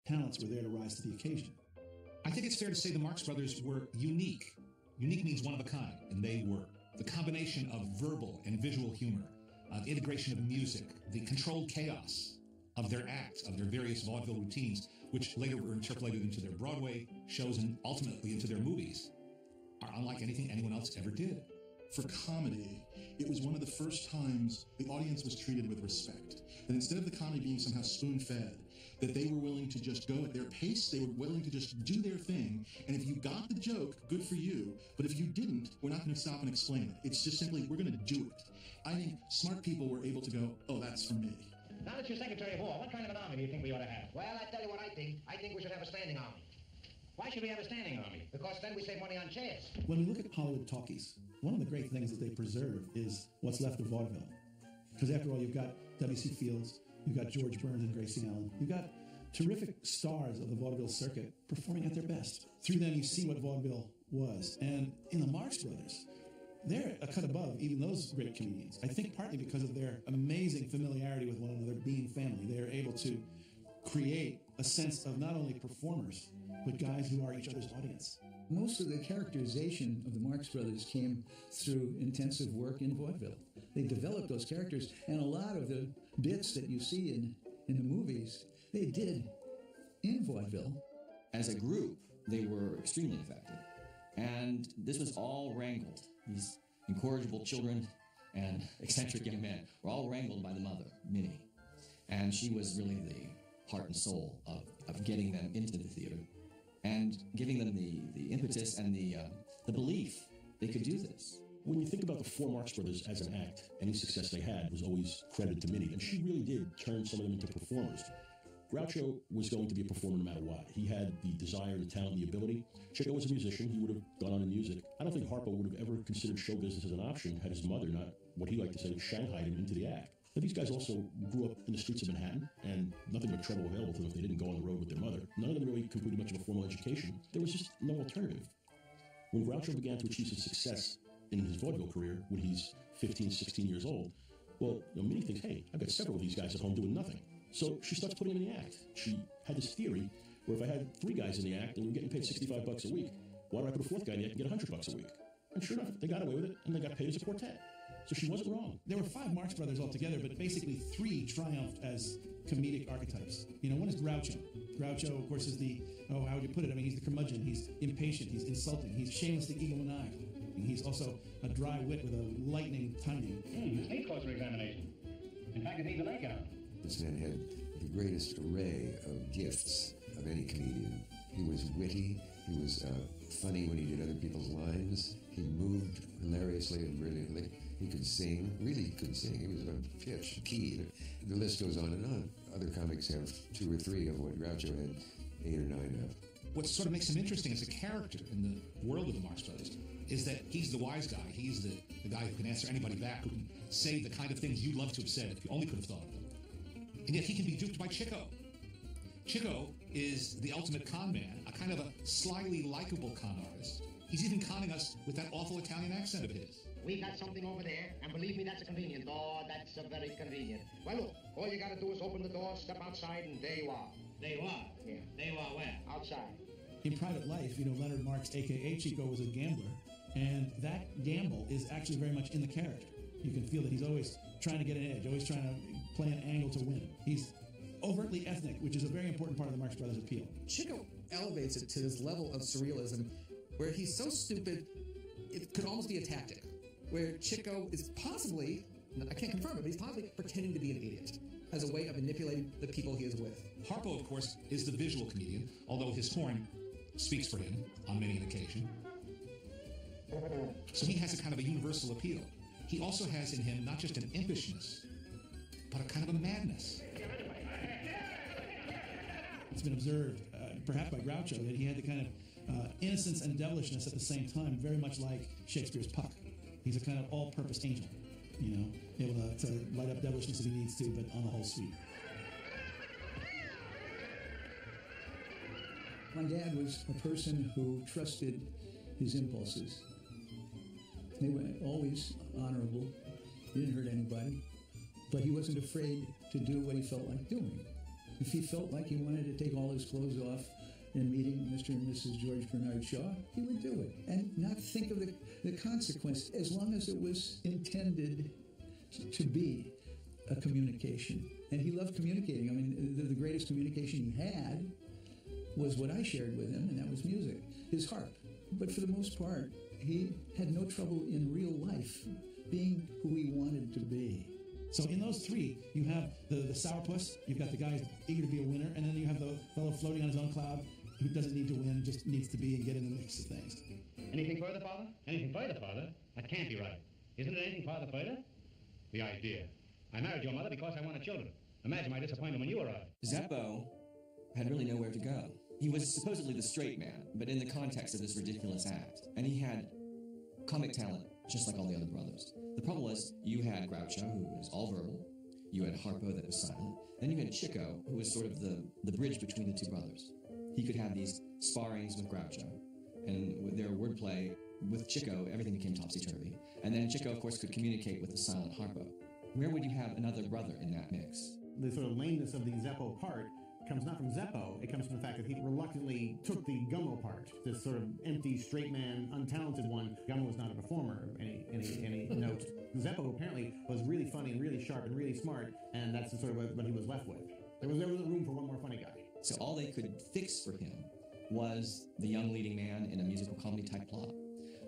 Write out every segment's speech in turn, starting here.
talents were there to rise to the occasion. I think it's fair to say the Marx Brothers were unique. Unique means one of a kind, and they were. The combination of verbal and visual humor, the integration of music, the controlled chaos of their acts, of their various vaudeville routines, which later were interpolated into their Broadway shows and ultimately into their movies, are unlike anything anyone else ever did. For comedy, it was one of the first times the audience was treated with respect. That instead of the comedy being somehow spoon-fed, that they were willing to just go at their pace, they were willing to just do their thing, and if you got the joke, good for you, but if you didn't, we're not going to stop and explain it. It's just simply, we're going to do it. I think smart people were able to go, oh, that's for me. Now that you're Secretary of War, what kind of an army do you think we ought to have? Well, I tell you what I think. I think we should have a standing army. Why should we have a standing army? Because then we save money on chairs. When we look at Hollywood talkies, one of the great things that they preserve is what's left of vaudeville. Because after all, you've got W.C. Fields, you've got George Burns and Gracie Allen, you've got terrific stars of the vaudeville circuit performing at their best. Through them, you see what vaudeville was. And in the Marx Brothers, they're a cut above even those great comedians. I think partly because of their amazing familiarity with one another, being family. They are able to create a sense of not only performers, but guys who are each other's audience. Most of the characterization of the Marx Brothers came through intensive work in vaudeville. They developed those characters, and a lot of the bits that you see in the movies, they did in vaudeville. As a group, they were extremely effective. And this was all wrangled. These incorrigible children and eccentric young men were all wrangled by the mother, Minnie. And she was really the heart and soul of getting them into the theater and giving them the impetus and the belief they could do this. When you think about the four Marx Brothers as an act, any success they had was always credited to Minnie, and she really did turn some of them into performers. Groucho was going to be a performer no matter what. He had the desire, the talent, the ability. Chico was a musician. He would have gone on in music. I don't think Harpo would have ever considered show business as an option had his mother not, what he liked to say, shanghaied him into the act. But these guys also grew up in the streets of Manhattan, and nothing but trouble available to them if they didn't go on the road with their mother. None of them really completed much of a formal education. There was just no alternative. When Groucho began to achieve some success in his vaudeville career when he's 15, 16 years old, well, Minnie thinks, hey, I've got several of these guys at home doing nothing. So she starts putting them in the act. She had this theory where if I had three guys in the act and we were getting paid $65 a week, why don't I put a fourth guy in the act and get $100 a week? And sure enough, they got away with it, and they got paid as a quartet. So she wasn't wrong. There were five Marx Brothers altogether, but basically three triumphed as comedic archetypes. One is Groucho. Groucho, of course, is how would you put it? I mean, he's the curmudgeon, he's impatient, he's insulting, he's shamelessly egomaniacal. He's also a dry wit with a lightning timing. Need closer examination. In fact, it needs a leg out. This man had the greatest array of gifts of any comedian. He was witty, he was funny when he did other people's lines, he moved hilariously and brilliantly, he could sing, really could sing, he was on pitch, key, the list goes on and on. Other comics have two or three of what Groucho had 8 or 9 of. What sort of makes him interesting as a character in the world of the Marx Brothers is that he's the wise guy. He's the guy who can answer anybody back, who can say the kind of things you'd love to have said if you only could have thought of them. And yet he can be duped by Chico. Chico is the ultimate con man, a kind of a slyly likable con artist. He's even conning us with that awful Italian accent of his. We got something over there, and believe me, that's a convenient. Oh, that's a very convenient. Well, look, all you gotta do is open the door, step outside, and there you are. There you are? Yeah. There you are where? Outside. In private life, Leonard Marx, a.k.a. Chico, was a gambler, and that gamble is actually very much in the character. You can feel that he's always trying to get an edge, always trying to play an angle to win. He's overtly ethnic, which is a very important part of the Marx Brothers' appeal. Chico elevates it to this level of surrealism where he's so stupid, it could almost be a tactic, where Chico is possibly, I can't confirm it, but he's possibly pretending to be an idiot as a way of manipulating the people he is with. Harpo, of course, is the visual comedian, although his horn speaks for him on many an occasion. So he has a kind of a universal appeal. He also has in him not just an impishness, but a kind of a madness. It's been observed, perhaps by Groucho, that he had the kind of innocence and devilishness at the same time, very much like Shakespeare's Puck. He's a kind of all-purpose angel, able to light up devilishness if he needs to, but on the whole sweet. My dad was a person who trusted his impulses. They were always honorable. He didn't hurt anybody, but he wasn't afraid to do what he felt like doing. If he felt like he wanted to take all his clothes off in meeting Mr. and Mrs. George Bernard Shaw, he would do it and not think of the consequence, as long as it was intended to be a communication. And he loved communicating. I mean, the greatest communication he had was what I shared with him, and that was music, his harp. But for the most part, he had no trouble in real life being who he wanted to be. So in those three, you have the sourpuss, you've got the guy eager to be a winner, and then you have the fellow floating on his own cloud who doesn't need to win, just needs to be and get in the mix of things. Anything further, Father? Anything further, Father? That can't be right. Isn't it anything further? The idea. I married your mother because I wanted children. Imagine my disappointment when you arrived. Zeppo had really nowhere to go. He was supposedly the straight man, but in the context of this ridiculous act. And he had comic talent, just like all the other brothers. The problem was, you had Groucho, who was all verbal. You had Harpo, that was silent. Then you had Chico, who was sort of the bridge between the two brothers. He could have these sparrings with Groucho, and with their wordplay with Chico, everything became topsy-turvy. And then Chico, of course, could communicate with the silent Harpo. Where would you have another brother in that mix? The sort of lameness of the Zeppo part comes not from Zeppo, it comes from the fact that he reluctantly took the Gummo part, this sort of empty, straight man, untalented one. Gummo was not a performer of any note. Zeppo apparently was really funny and really sharp and really smart, and that's sort of what he was left with. There wasn't room for one more funny guy. So all they could fix for him was the young leading man in a musical comedy type plot.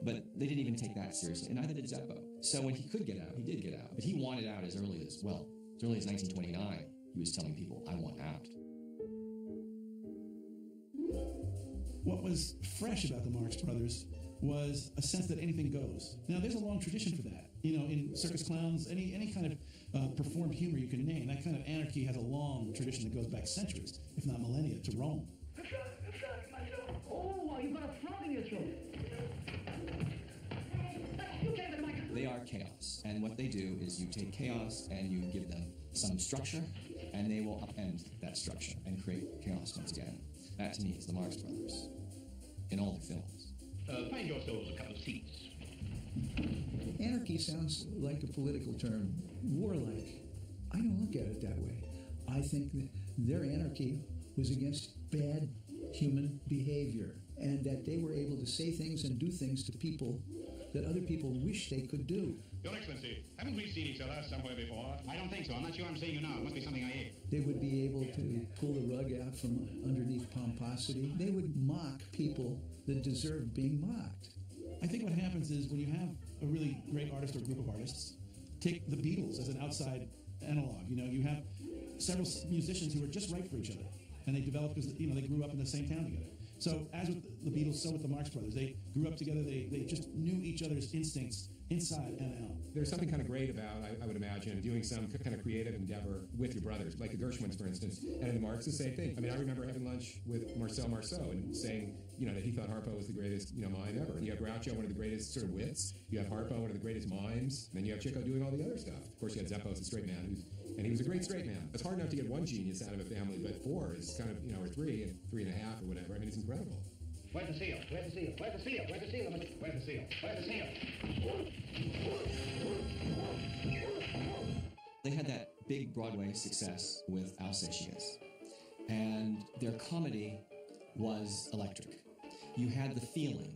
But they didn't even take that seriously, and neither did Zeppo. So when he could get out, he did get out. But he wanted out as early as 1929. He was telling people, I want out. What was fresh about the Marx Brothers was a sense that anything goes. Now, there's a long tradition for that. You know, in circus clowns, any kind of performed humor you can name, that kind of anarchy has a long tradition that goes back centuries, if not millennia, to Rome. Oh, you've got a frog in your throat. They are chaos, and what they do is you take chaos and you give them some structure, and they will upend that structure and create chaos once again. That, to me, is the Marx Brothers in all their films. Find yourselves a couple of seats. Anarchy sounds like a political term, warlike. I don't look at it that way. I think that their anarchy was against bad human behavior, and that they were able to say things and do things to people that other people wish they could do. Your Excellency, haven't we seen each other somewhere before? I don't think so. I'm not sure I'm seeing you now. It must be something I ate. They would be able to pull the rug out from underneath pomposity. They would mock people that deserved being mocked. I think what happens is when you have a really great artist or group of artists, take the Beatles as an outside analog. You know, you have several musicians who are just right for each other, and they developed because, you know, they grew up in the same town together. So as with the Beatles, so with the Marx Brothers. They grew up together. They just knew each other's instincts inside and out. There's something kind of great about, I would imagine, doing some kind of creative endeavor with your brothers, like the Gershwins, for instance. And in the Marx, the same thing. I mean, I remember having lunch with Marcel Marceau and saying, you know, that he thought Harpo was the greatest, you know, mime ever. And you have Groucho, one of the greatest sort of wits. You have Harpo, one of the greatest mimes. And then you have Chico doing all the other stuff. Of course, you had Zeppo as a straight man, and he was a great straight man. It's hard enough to get one genius out of a family, but four is kind of, you know, or three and 3.5 or whatever. I mean, it's incredible. Where's the seal? Where's the seal? Where's the seal? Where's the seal? Where's the seal? Where's the seal? They had that big Broadway success with Alsatias, and their comedy was electric. You had the feeling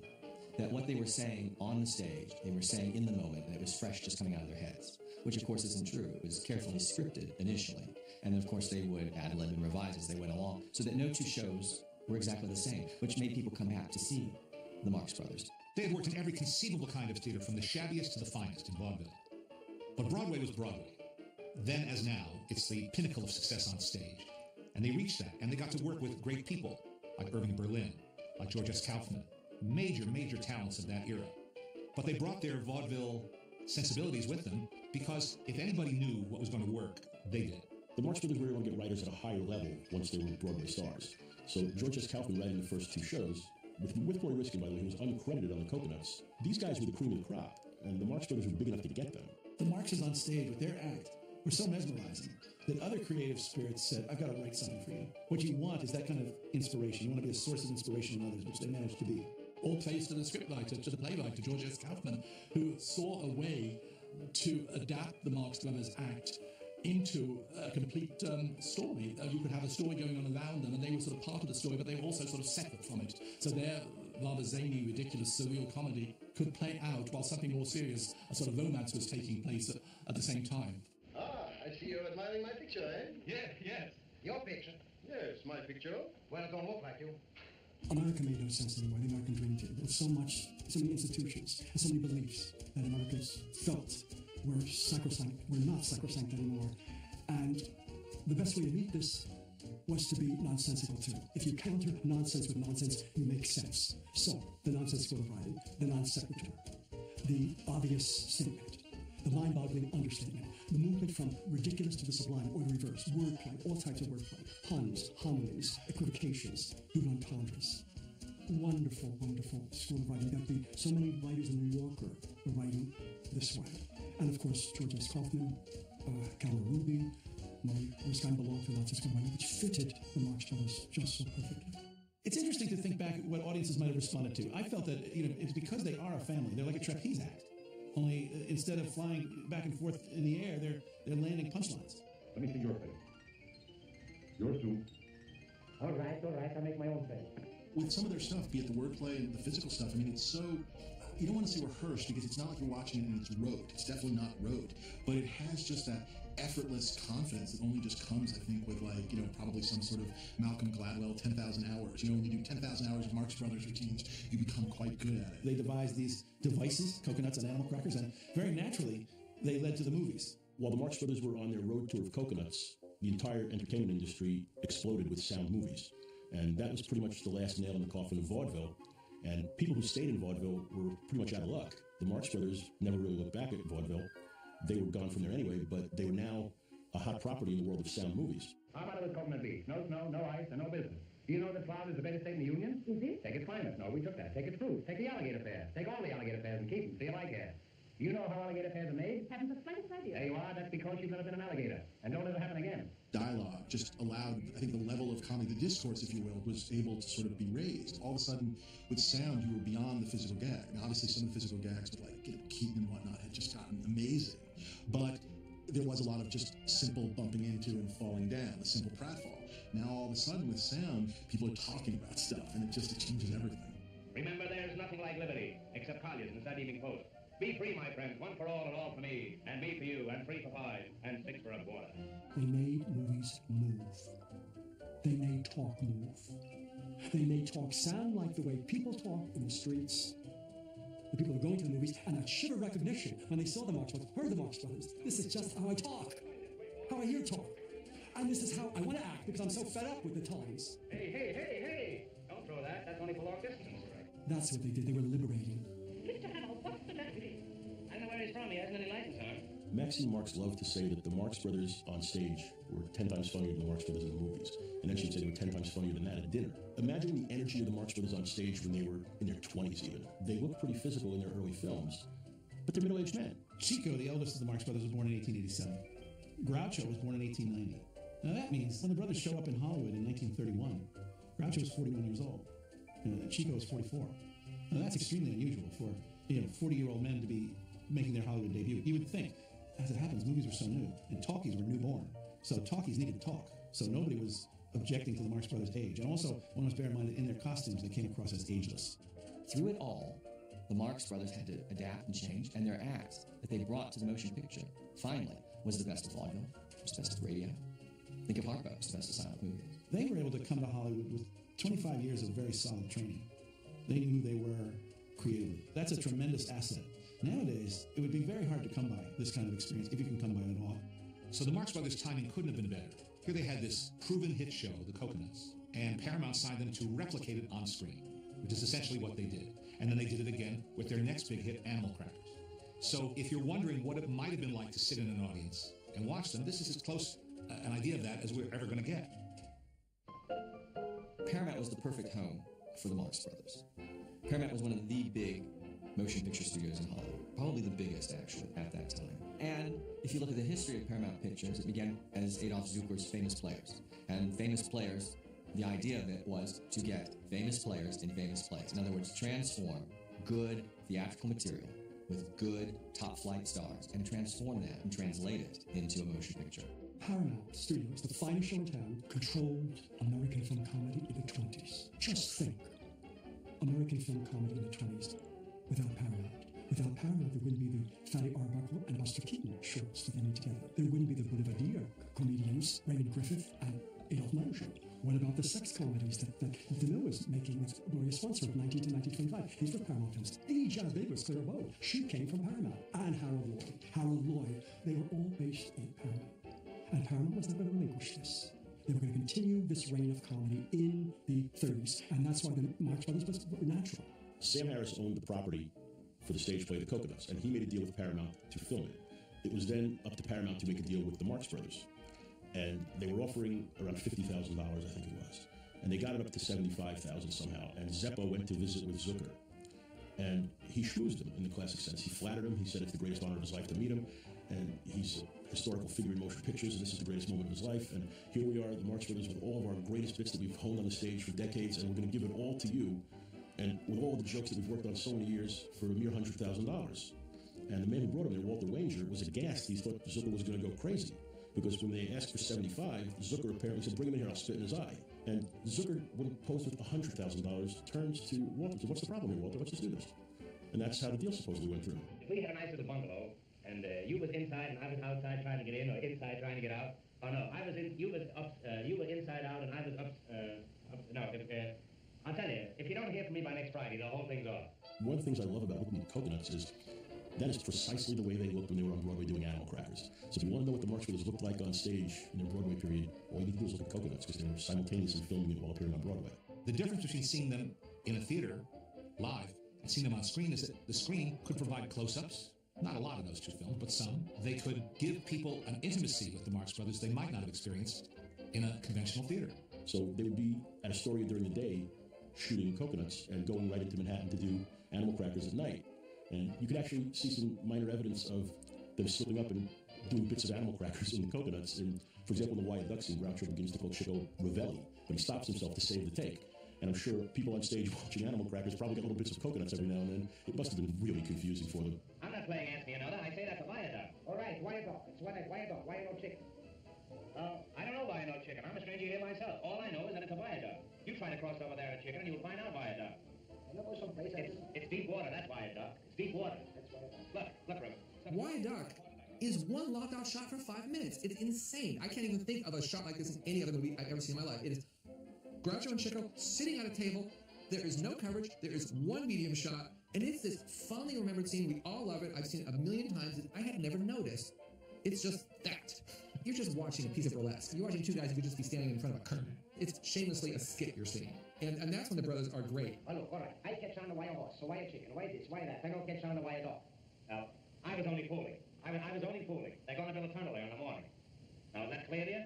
that what they were saying on the stage, they were saying in the moment, and it was fresh just coming out of their heads, which of course isn't true. It was carefully scripted initially, and then of course they would ad-lib and revise as they went along, so that no two shows were exactly the same, which made people come back to see the Marx Brothers. They had worked in every conceivable kind of theater, from the shabbiest to the finest in vaudeville. But Broadway was Broadway. Then, as now, it's the pinnacle of success on stage. And they reached that, and they got to work with great people, like Irving Berlin, like George S. Kaufman, major talents of that era. But they brought their vaudeville sensibilities with them, because if anybody knew what was going to work, they did. The Marx Brothers were able to get writers at a higher level once they were Broadway stars. So George S. Kaufman writing the first two shows, with Roy Riskin, by the way, who was uncredited on the Coconuts. These guys were the cream of the crop, and the Marx Brothers were big enough to get them. The Marxes on stage with their act were so mesmerizing that other creative spirits said, I've got to write something for you. What you want is that kind of inspiration. You want to be a source of inspiration in others, which they managed to be. All thanks to the scriptwriter, to the playwright, to George S. Kaufman, who saw a way to adapt the Marx Brothers act into a complete story. You could have a story going on around them, and they were sort of part of the story, but they were also sort of separate from it. So their rather zany, ridiculous, surreal comedy could play out while something more serious, a sort of romance, was taking place at the same time. Ah, I see you're admiring my picture, eh? Yes. Your picture? Yes, my picture. Well, it don't look like you. America made no sense anymore. The American dream did. There was so many institutions, and so many beliefs that Americans felt were sacrosanct, were not sacrosanct anymore. And the best way to meet this was to be nonsensical too. If you counter nonsense with nonsense, you make sense. So, the nonsensical writing, the non sequitur, the obvious statement, the mind-boggling understatement, the movement from ridiculous to the sublime or the reverse, wordplay, all types of wordplay, puns, homonyms, equivocations, double entendres. Wonderful, wonderful school of writing. So many writers in New Yorker were writing this way. And of course, George S. Kaufman, Calvin Ruby, this guy belonged to lots of school writing, which fitted the Marx Brothers just so perfectly. It's interesting to think back at what audiences might have responded to. I felt that it's because they are a family. They're like a trapeze act. Only instead of flying back and forth in the air, they're landing punchlines. Let me see your face. Yours too. All right, I'll make my own face. With some of their stuff, be it the wordplay and the physical stuff, I mean, it's so... You don't want to say rehearsed because it's not like you're watching it and it's rote. It's definitely not rote. But it has just that effortless confidence that only just comes, I think, with probably some sort of Malcolm Gladwell 10,000 hours. When you do 10,000 hours of Marx Brothers routines, you become quite good at it. They devised these devices, coconuts and animal crackers, and very naturally, they led to the movies. While the Marx Brothers were on their road tour of coconuts, the entire entertainment industry exploded with sound movies. And that was pretty much the last nail in the coffin of vaudeville. And people who stayed in vaudeville were pretty much out of luck. The Marx Brothers never really looked back at vaudeville. They were gone from there anyway, but they were now a hot property in the world of sound movies. How about it with coconut beef? No snow, no ice, and no business. Do you know that Florida is the biggest state in the Union? Is it? Take its climate. No, we took that. Take its fruit. Take the alligator pears. Take all the alligator pears and keep them. See if I care. You know how alligator pears are made? Haven't the slightest idea. There you are. That's because you've never been an alligator. And don't let it happen again. Dialogue just allowed, I think, the level of comedy, the discourse, if you will, was able to sort of be raised. All of a sudden, with sound, you were beyond the physical gag. Now, obviously, some of the physical gags with, Keaton and whatnot had just gotten amazing. But there was a lot of just simple bumping into and falling down, the simple pratfall. Now, all of a sudden, with sound, people are talking about stuff, and it changes everything. Remember, there's nothing like liberty, except Collier's and that evening post. Be free, my friends, one for all and all for me, and me for you, and 3 for 5, and 6 for a quarter. They made movies move. They made talk move. They made talk sound like the way people talk in the streets. The people who are going to the movies, and that shiver recognition when they saw the Marx Brothers, heard the Marx Brothers. This is just how I talk, how I hear talk. And this is how I want to act because I'm so fed up with the times. Hey, don't throw that. That's only for long distance. That's what they did. They were liberating. Mr. Hamill, what's the matter with him? I don't know where he's from. He hasn't any license on him. Maxine Marx loved to say that the Marx Brothers on stage were 10 times funnier than the Marx Brothers in the movies. And then she'd say they were 10 times funnier than that at dinner. Imagine the energy of the Marx Brothers on stage when they were in their 20s even. They looked pretty physical in their early films, but they're middle-aged men. Chico, the eldest of the Marx Brothers, was born in 1887. Groucho was born in 1890. Now that means when the brothers show up in Hollywood in 1931, Groucho was 41 years old. Chico was 44. Now that's extremely unusual for 40-year-old men to be making their Hollywood debut. You would think, as it happens, movies were so new, and talkies were newborn. So talkies needed to talk. So nobody was objecting to the Marx Brothers' age. And also, one must bear in mind that in their costumes, they came across as ageless. Through it all, the Marx Brothers had to adapt and change, and their acts that they brought to the motion picture, finally, was the best of vaudeville, was the best of radio. Think of Harpo, the best of silent movies. They were able to come to Hollywood with 25 years of very solid training. They knew who they were creatively. That's a tremendous asset. Nowadays, it would be very hard to come by this kind of experience, if you can come by it at all. So the Marx Brothers' timing couldn't have been better. Here they had this proven hit show, The Coconuts, and Paramount signed them to replicate it on screen, which is essentially what they did. And then they did it again with their next big hit, Animal Crackers. So if you're wondering what it might have been like to sit in an audience and watch them, this is as close an idea of that as we're ever going to get. Paramount was the perfect home for the Marx Brothers. Paramount was one of the big motion picture studios in Hollywood, probably the biggest actually at that time. And if you look at the history of Paramount Pictures, it began as Adolf Zukor's Famous Players. And Famous Players, the idea of it was to get famous players in famous plays. In other words, transform good theatrical material with good top-flight stars and transform that and translate it into a motion picture. Paramount Studios, the finest show in town, controlled American film comedy in the 20s. Just think, American film comedy in the 20s without Paramount. Without Paramount, there wouldn't be the Fatty Arbuckle and Buster Keaton shorts that they made together. There wouldn't be the Boulevardier comedians, Raymond Griffith and Adolph Meyer. What about the sex comedies that DeMille was making with Gloria Swanson from 19 to 1925? These were Paramount films. The Jazz Baby was Clara Bow. She came from Paramount. And Harold Lloyd. Harold Lloyd. They were all based in Paramount. And Paramount was not going to relinquish this. They were going to continue this reign of comedy in the 30s. And that's why the Marx Brothers was natural. Sam Harris owned the property for the stage play The Coconuts, and he made a deal with Paramount to film it. It was then up to Paramount to make a deal with the Marx Brothers. And they were offering around $50,000, I think it was. And they got it up to $75,000 somehow. And Zeppo went to visit with Zucker. And he schmoozed him in the classic sense. He flattered him. He said it's the greatest honor of his life to meet him. And he's a historical figure in motion pictures, and this is the greatest moment of his life. And here we are, the Marx Brothers, with all of our greatest bits that we've honed on the stage for decades, and we're going to give it all to you. And with all the jokes that we've worked on so many years for a mere $100,000. And the man who brought him there, Walter Wanger, was aghast. He thought Zucker was going to go crazy. Because when they asked for 75, Zucker apparently said, bring him in here, I'll spit in his eye. And Zucker, when posed with $100,000, turns to Walter and said, what's the problem here, Walter? Let's just do this. And that's how the deal supposedly went through. If we had a nice little bungalow, and you was inside and I was outside trying to get in, or inside trying to get out, or no, I was in, you were inside out and I was I'll tell you, if you don't hear from me by next Friday, the whole thing's off. One of the things I love about looking at Coconuts is that is precisely the way they looked when they were on Broadway doing Animal Crackers. So if you want to know what the Marx Brothers looked like on stage in their Broadway period, all you need to do is look at Coconuts, because they were simultaneously filming it while appearing on Broadway. The difference between seeing them in a theater, live, and seeing them on screen is that the screen could provide close-ups. Not a lot in those two films, but some. They could give people an intimacy with the Marx Brothers they might not have experienced in a conventional theater. So they would be at Astoria during the day shooting Coconuts and going right into Manhattan to do Animal Crackers at night. And you could actually see some minor evidence of them slipping up and doing bits of Animal Crackers in the Coconuts. And, for example, in the Wyatt Duck scene, Groucho begins to call Chico Ravelli, but he stops himself to save the take. And I'm sure people on stage watching Animal Crackers probably got little bits of Coconuts every now and then. It must have been really confusing for them. I'm not playing Ask Me Another. I say that's a Wyatt Duck. All right, Wyatt Duck. It's Wyatt Duck. Wyatt Duck chicken. I don't know Wyatt Duck chicken. I'm a stranger here myself. All I know is that it's a Wyatt Duck. You try to cross over there at chicken and you'll find out Wyatt Duck. It's deep water, that's Wyatt Duck. It's deep water. Look, River. Wyatt Duck is one locked-out shot for 5 minutes. It's insane. I can't even think of a shot like this in any other movie I've ever seen in my life. It is Groucho and Chico sitting at a table. There is no coverage. There is one medium shot. And it's this fondly remembered scene. We all love it. I've seen it a million times, and I had never noticed. It's just that. You're just watching a piece of burlesque. You're watching two guys who could just be standing in front of a curtain. It's shamelessly a skit you're seeing. And that's when the brothers are great. Oh, look, all right. I catch on the wire horse, so wire chicken, wire this, wire that. I don't catch on the wire dog. Now, I was only fooling. I was only fooling. They're going to build a tunnel there in the morning. Now, is that clear to you?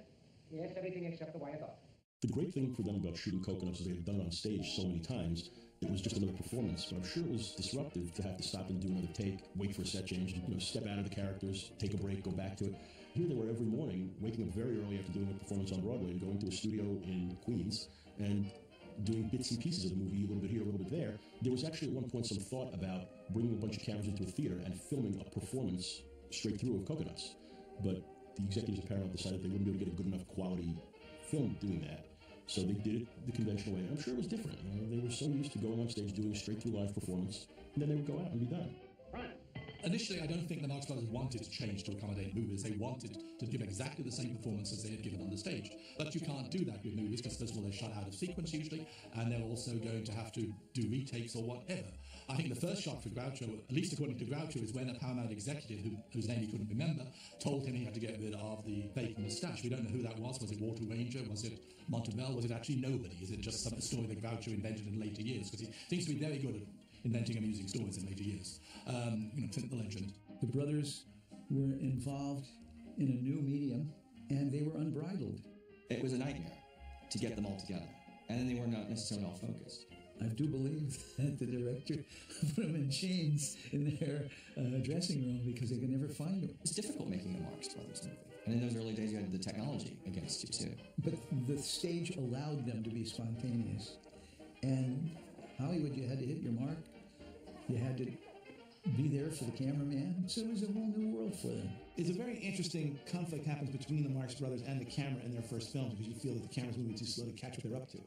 Yes, everything except the wire dog. The great thing for them about shooting Coconuts is they had done it on stage so many times. It was just another performance, but I'm sure it was disruptive to have to stop and do another take, wait for a set change, step out of the characters, take a break, go back to it. Here they were every morning, waking up very early after doing a performance on Broadway and going to a studio in Queens and doing bits and pieces of the movie, a little bit here, a little bit there. There was actually at one point some thought about bringing a bunch of cameras into a theater and filming a performance straight through of Coconuts. But the executives at Paramount decided they wouldn't be able to get a good enough quality film doing that. So they did it the conventional way. I'm sure it was different. They were so used to going on stage, doing a straight-through live performance, and then they would go out and be done. Initially, I don't think the Marx Brothers wanted to change to accommodate movies. They wanted to give exactly the same performance as they had given on the stage. But you can't do that with movies because, first of all, they're shot out of sequence usually, and they're also going to have to do retakes or whatever. I think the first shot for Groucho, at least according to Groucho, is when a Paramount executive, whose name he couldn't remember, told him he had to get rid of the fake moustache. We don't know who that was. Was it Walter Wanger? Was it Montevel? Was it actually nobody? Is it just some story that Groucho invented in later years? Because he seems to be very good at inventing amusing stories in later years. The legend. The brothers were involved in a new medium, and they were unbridled. It was a nightmare to get them all together, and then they were not necessarily all focused. I do believe that the director put them in chains in their dressing room because they could never find them. It's difficult making a Marx Brothers movie. And in those early days, you had the technology against you, too. But the stage allowed them to be spontaneous. And Hollywood, you had to hit your mark. You had to be there there for the cameraman. So it was a whole new world for them. It's a very interesting conflict happens between the Marx Brothers and the camera in their first films because you feel that the camera's moving too slow to catch what they're up to.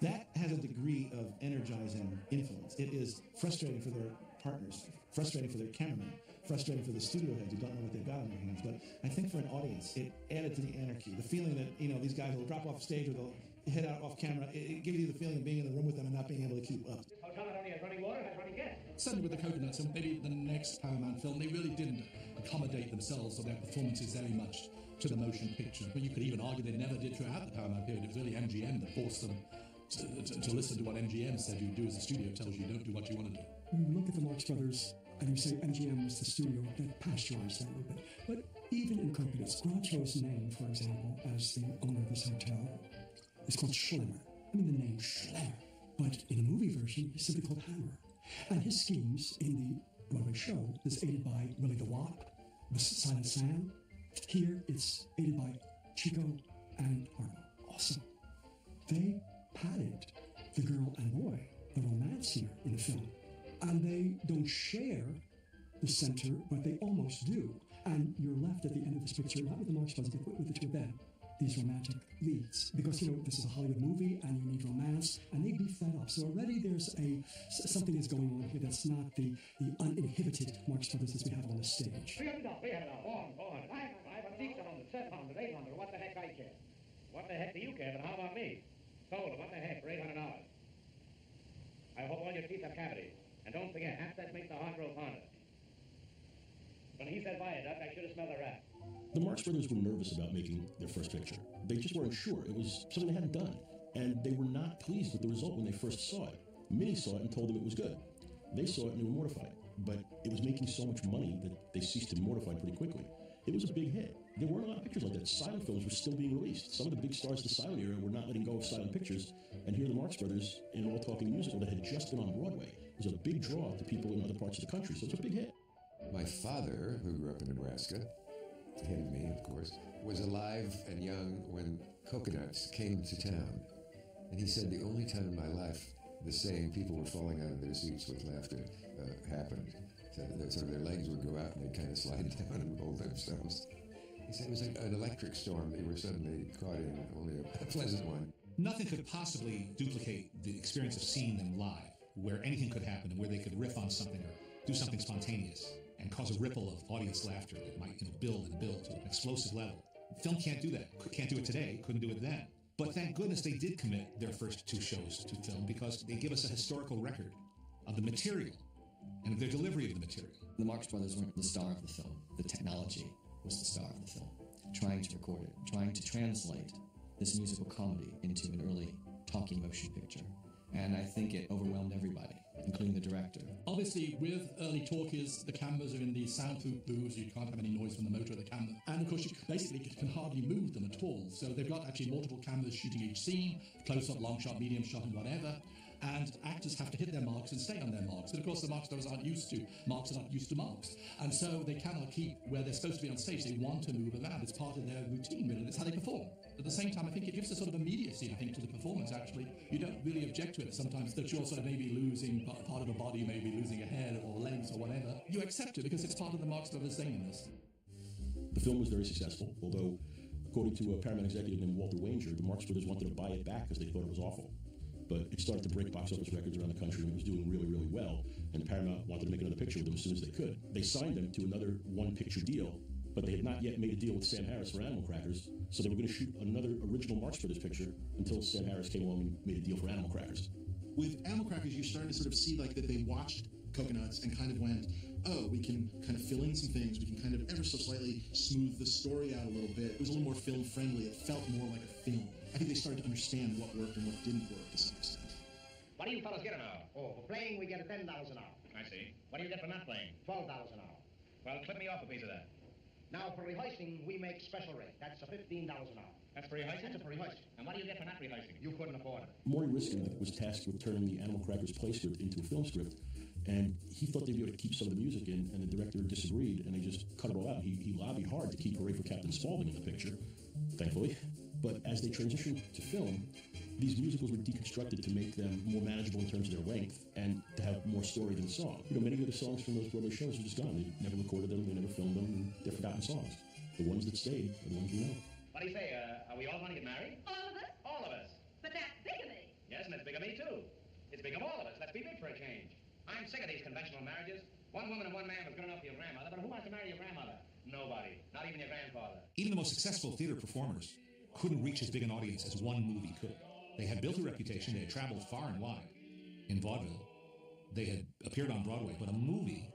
That has a degree of energizing influence. It is frustrating for their partners, frustrating for their cameramen, frustrating for the studio heads who don't know what they've got on their hands. But I think for an audience, it added to the anarchy. The feeling that, these guys will drop off stage or they'll head out off camera. It gives you the feeling of being in the room with them and not being able to keep up. Hotel not only has running water, has running gas. Certainly with the Coconuts and maybe the next Paramount film, they really didn't accommodate themselves or their performances very much to the motion picture. But you could even argue they never did throughout the Paramount period. It was really MGM that forced them to listen to what MGM said you do as the studio tells you. Don't do what you want to do. You look at the Marx Brothers and you say MGM was the studio that pasteurized that a little bit. But even in Coconuts, Groucho's name, for example, as the owner of this hotel, is called Schlemmer. I mean, the name Schlemmer. But in the movie version, he's simply called Hammer. And his schemes in the Broadway show is aided by Willie the Wop, the Silent Sam. Here, it's aided by Chico and Harpo. Awesome. They padded the girl and boy, the romance here in the film. And they don't share the center, but they almost do. And you're left at the end of this picture, not with the Marx Brothers, but with the two of them, these romantic leads. Because, this is a Hollywood movie, and you need romance, and they beef that up. So already there's something is going on here that's not the uninhibited Marx Brothers as we have on the stage. $300, $500, $700, $800, what the heck I care? What the heck do you care, but how about me? Sold it, what the heck, for $800. I hope all your teeth have cavities. And don't forget, access makes the heart grow fonder. When he said viaduct, I should have smelled a rat. The Marx Brothers were nervous about making their first picture. They just weren't sure. It was something they hadn't done. And they were not pleased with the result when they first saw it. Minnie saw it and told them it was good. They saw it and they were mortified. But it was making so much money that they ceased to be mortified pretty quickly. It was a big hit. There weren't a lot of pictures like that. Silent films were still being released. Some of the big stars of the silent era were not letting go of silent pictures. And here the Marx Brothers, in an all-talking musical that had just been on Broadway, was a big draw to people in other parts of the country. So it's a big hit. My father, who grew up in Nebraska, hated me, of course, was alive and young when Coconuts came to town. And he said the only time in my life the saying people were falling out of their seats with laughter happened. So their legs would go out and they'd kind of slide down and roll themselves. He said it was like an electric storm they were suddenly caught in, only a pleasant one. Nothing could possibly duplicate the experience of seeing them live, where anything could happen and where they could riff on something or do something spontaneous and cause a ripple of audience laughter that might build and build to an explosive level. Film can't do that. Can't do it today. Couldn't do it then. But thank goodness they did commit their first two shows to film because they give us a historical record of the material and of their delivery of the material. The Marx Brothers weren't the star of the film. The technology was the star of the film. Trying to record it, trying to translate this musical comedy into an early talking motion picture. And I think it overwhelmed everybody, including the director. Obviously, with early talkies, the cameras are in the soundproof booths. You can't have any noise from the motor of the camera. And of course, you basically can hardly move them at all. So they've got actually multiple cameras shooting each scene, close-up, long shot, medium shot, and whatever. And actors have to hit their marks and stay on their marks. But of course, the Marx Brothers aren't used to marks, are not used to marks. And so they cannot keep where they're supposed to be on stage. They want to move around. It's part of their routine, really. It's how they perform. At the same time, I think it gives a sort of immediacy, I think, to the performance, actually. You don't really object to it sometimes that you're sort of maybe losing part of a body, maybe losing a head or legs or whatever. You accept it because it's part of the Marx Brothers zaniness. The film was very successful, although, according to a Paramount executive named Walter Wanger, the Marx Brothers wanted to buy it back because they thought it was awful. But it started to break box office records around the country and it was doing really, really well. And Paramount wanted to make another picture with them as soon as they could. They signed them to another one-picture deal, but they had not yet made a deal with Sam Harris for Animal Crackers, so they were going to shoot another original Marx Brothers picture until Sam Harris came along and made a deal for Animal Crackers. With Animal Crackers, you're starting to sort of see like that they watched Coconuts and kind of went, oh, we can kind of fill in some things, we can kind of ever so slightly smooth the story out a little bit. It was a little more film-friendly, it felt more like a film. I think they started to understand what worked and what didn't work to some extent. What do you fellas get an hour? Oh, for playing, we get $10 an hour. I see. What do you get for not playing? $12 an hour. Well, clip me off a piece of that. Now, for rehearsing, we make special rate. That's a $15 an hour. That's for rehearsing? That's for rehearsing. And what do you get for not rehearsing? You couldn't afford it. Maury Riskin was tasked with turning the Animal Crackers play script into a film script, and he thought they'd be able to keep some of the music in, and the director disagreed, and they just cut it all out. He lobbied hard to keep Hooray for Captain Spaulding in the picture, thankfully. But as they transitioned to film, these musicals were deconstructed to make them more manageable in terms of their length and to have more story than song. Many of the songs from those Broadway shows are just gone. They never recorded them, they never filmed them, and they're forgotten songs. The ones that stayed are the ones we know. What do you say? Are we all going to get married? All of us? All of us. But that's bigamy. Yes, and it's big of me, too. It's big of all of us. Let's be big for a change. I'm sick of these conventional marriages. One woman and one man was good enough for your grandmother, but who wants to marry your grandmother? Nobody. Not even your grandfather. Even the most successful theater performers couldn't reach as big an audience as one movie could. They had built a reputation. They had traveled far and wide in vaudeville. They had appeared on Broadway, but a movie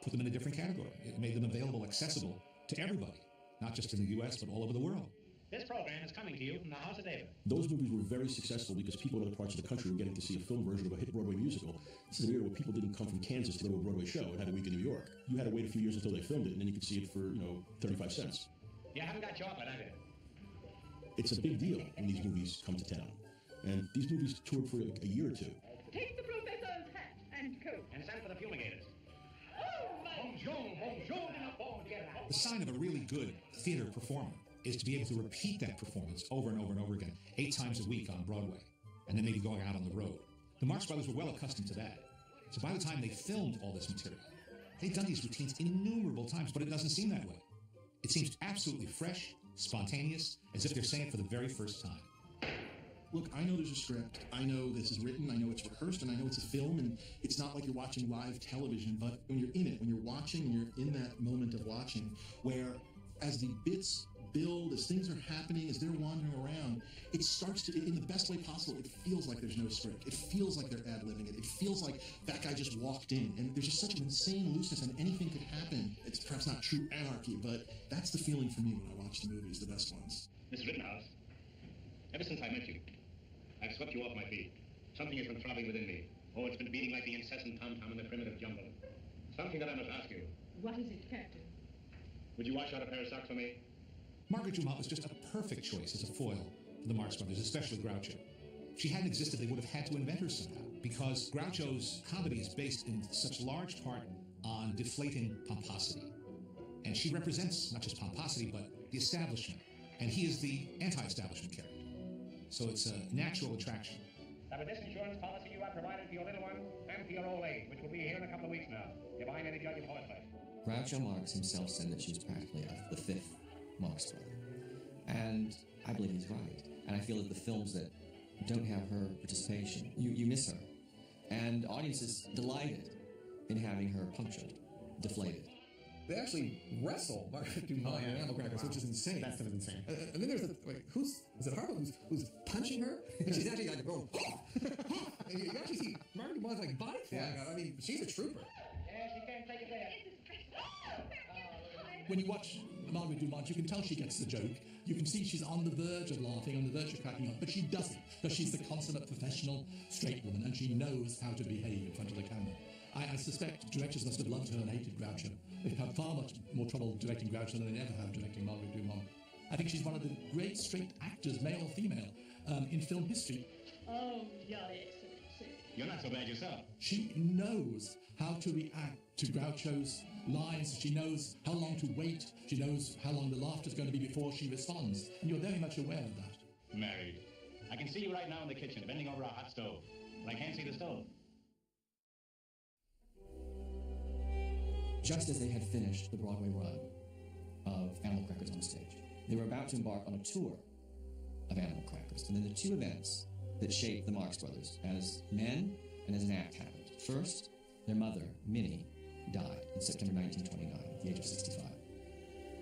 put them in a different category. It made them available, accessible to everybody, not just in the U.S., but all over the world. This program is coming to you from the House of David. Those movies were very successful because people in other parts of the country were getting to see a film version of a hit Broadway musical. This is an era where people didn't come from Kansas to go to a Broadway show and have a week in New York. You had to wait a few years until they filmed it, and then you could see it for, 35 cents. You haven't got chocolate, have you? It's a big deal when these movies come to town. And these movies toured for a year or two. Take the professor's hat and coat. And send for the fumigators. Oh, my... Bonjour, bonjour, bonjour. The sign of a really good theater performer is to be able to repeat that performance over and over and over again, 8 times a week on Broadway, and then maybe going out on the road. The Marx Brothers were well accustomed to that. So by the time they filmed all this material, they'd done these routines innumerable times, but it doesn't seem that way. It seems absolutely fresh, spontaneous, as if they're saying it for the very first time. Look, I know there's a script. I know this is written. I know it's rehearsed, and I know it's a film, and it's not like you're watching live television, but when you're in it, when you're watching, you're in that moment of watching where as the bits build, as things are happening, as they're wandering around, it starts to, in the best way possible, it feels like there's no script. It feels like they're ad-libbing it. It feels like that guy just walked in, and there's just such an insane looseness, and anything could happen. It's perhaps not true anarchy, but that's the feeling for me when I watch the movies, the best ones. Miss Rittenhouse, ever since I met you, I've swept you off my feet. Something has been throbbing within me. Oh, it's been beating like the incessant tom-tom in the primitive jumble. Something that I must ask you. What is it, Captain? Would you wash out a pair of socks for me? Margaret Dumont was just a perfect choice as a foil for the Marx Brothers, especially Groucho. If she hadn't existed, they would have had to invent her somehow, because Groucho's comedy is based in such large part on deflating pomposity. And she represents not just pomposity, but the establishment. And he is the anti-establishment character. So it's a natural attraction. Now, with this insurance policy you have provided for your little one and for your old age, which will be here in a couple of weeks now, you're buying any judge of horseflesh. Groucho Marx himself said that she was practically the 5th Marx brother. And I believe he's right. And I feel that the films that don't have her participation, you miss her. And audiences delighted in having her punctured, deflated. They actually wrestle Margaret Dumont and Animal Crackers, which is insane. That's kind of insane. And then there's is it Harpo who's punching her? And she's actually like going, and you actually see Margaret Dumont's like body flying out. I mean, she's a trooper. Yes, you can't take it there. When you watch Margaret Dumont, you can tell she gets the joke. You can see she's on the verge of laughing, on the verge of cracking up, but she doesn't, because she's the consummate professional straight woman, and she knows how to behave in front of the camera. I suspect directors must have loved her and hated Groucho. They've had far much more trouble directing Groucho than they ever have directing Margaret Dumont. I think she's one of the great straight actors, male or female, in film history. Oh, Your Excellency. You're not so bad yourself. She knows how to react to Groucho's lines. She knows how long to wait. She knows how long the laughter's going to be before she responds. And you're very much aware of that. Married. I can see you right now in the kitchen, bending over a hot stove. But I can't see the stove. Just as they had finished the Broadway run of Animal Crackers on stage, they were about to embark on a tour of Animal Crackers. And then the two events that shaped the Marx Brothers as men and as an act happened. First, their mother, Minnie, died in September 1929 at the age of 65.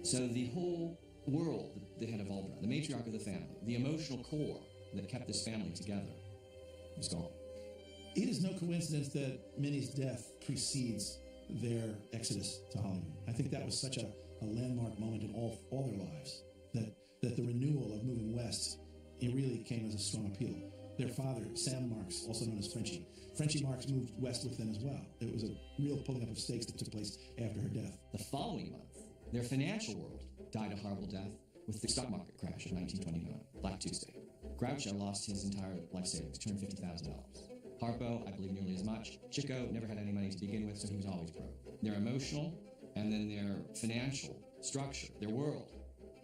So the whole world that they had evolved around, the matriarch of the family, the emotional core that kept this family together, was gone. It is no coincidence that Minnie's death precedes their exodus to Hollywood. I think that was such a landmark moment in all their lives, that the renewal of moving west, it really came as a strong appeal. Their father, Sam Marx, also known as Frenchie Marx, moved west with them as well. It was a real pulling up of stakes that took place after her death. The following month, their financial world died a horrible death with the stock market crash of 1929, Black Tuesday. Groucho lost his entire life savings, $250,000. Harpo, I believe, nearly as much. Chico never had any money to begin with, so he was always broke. Their emotional and then their financial structure, their world,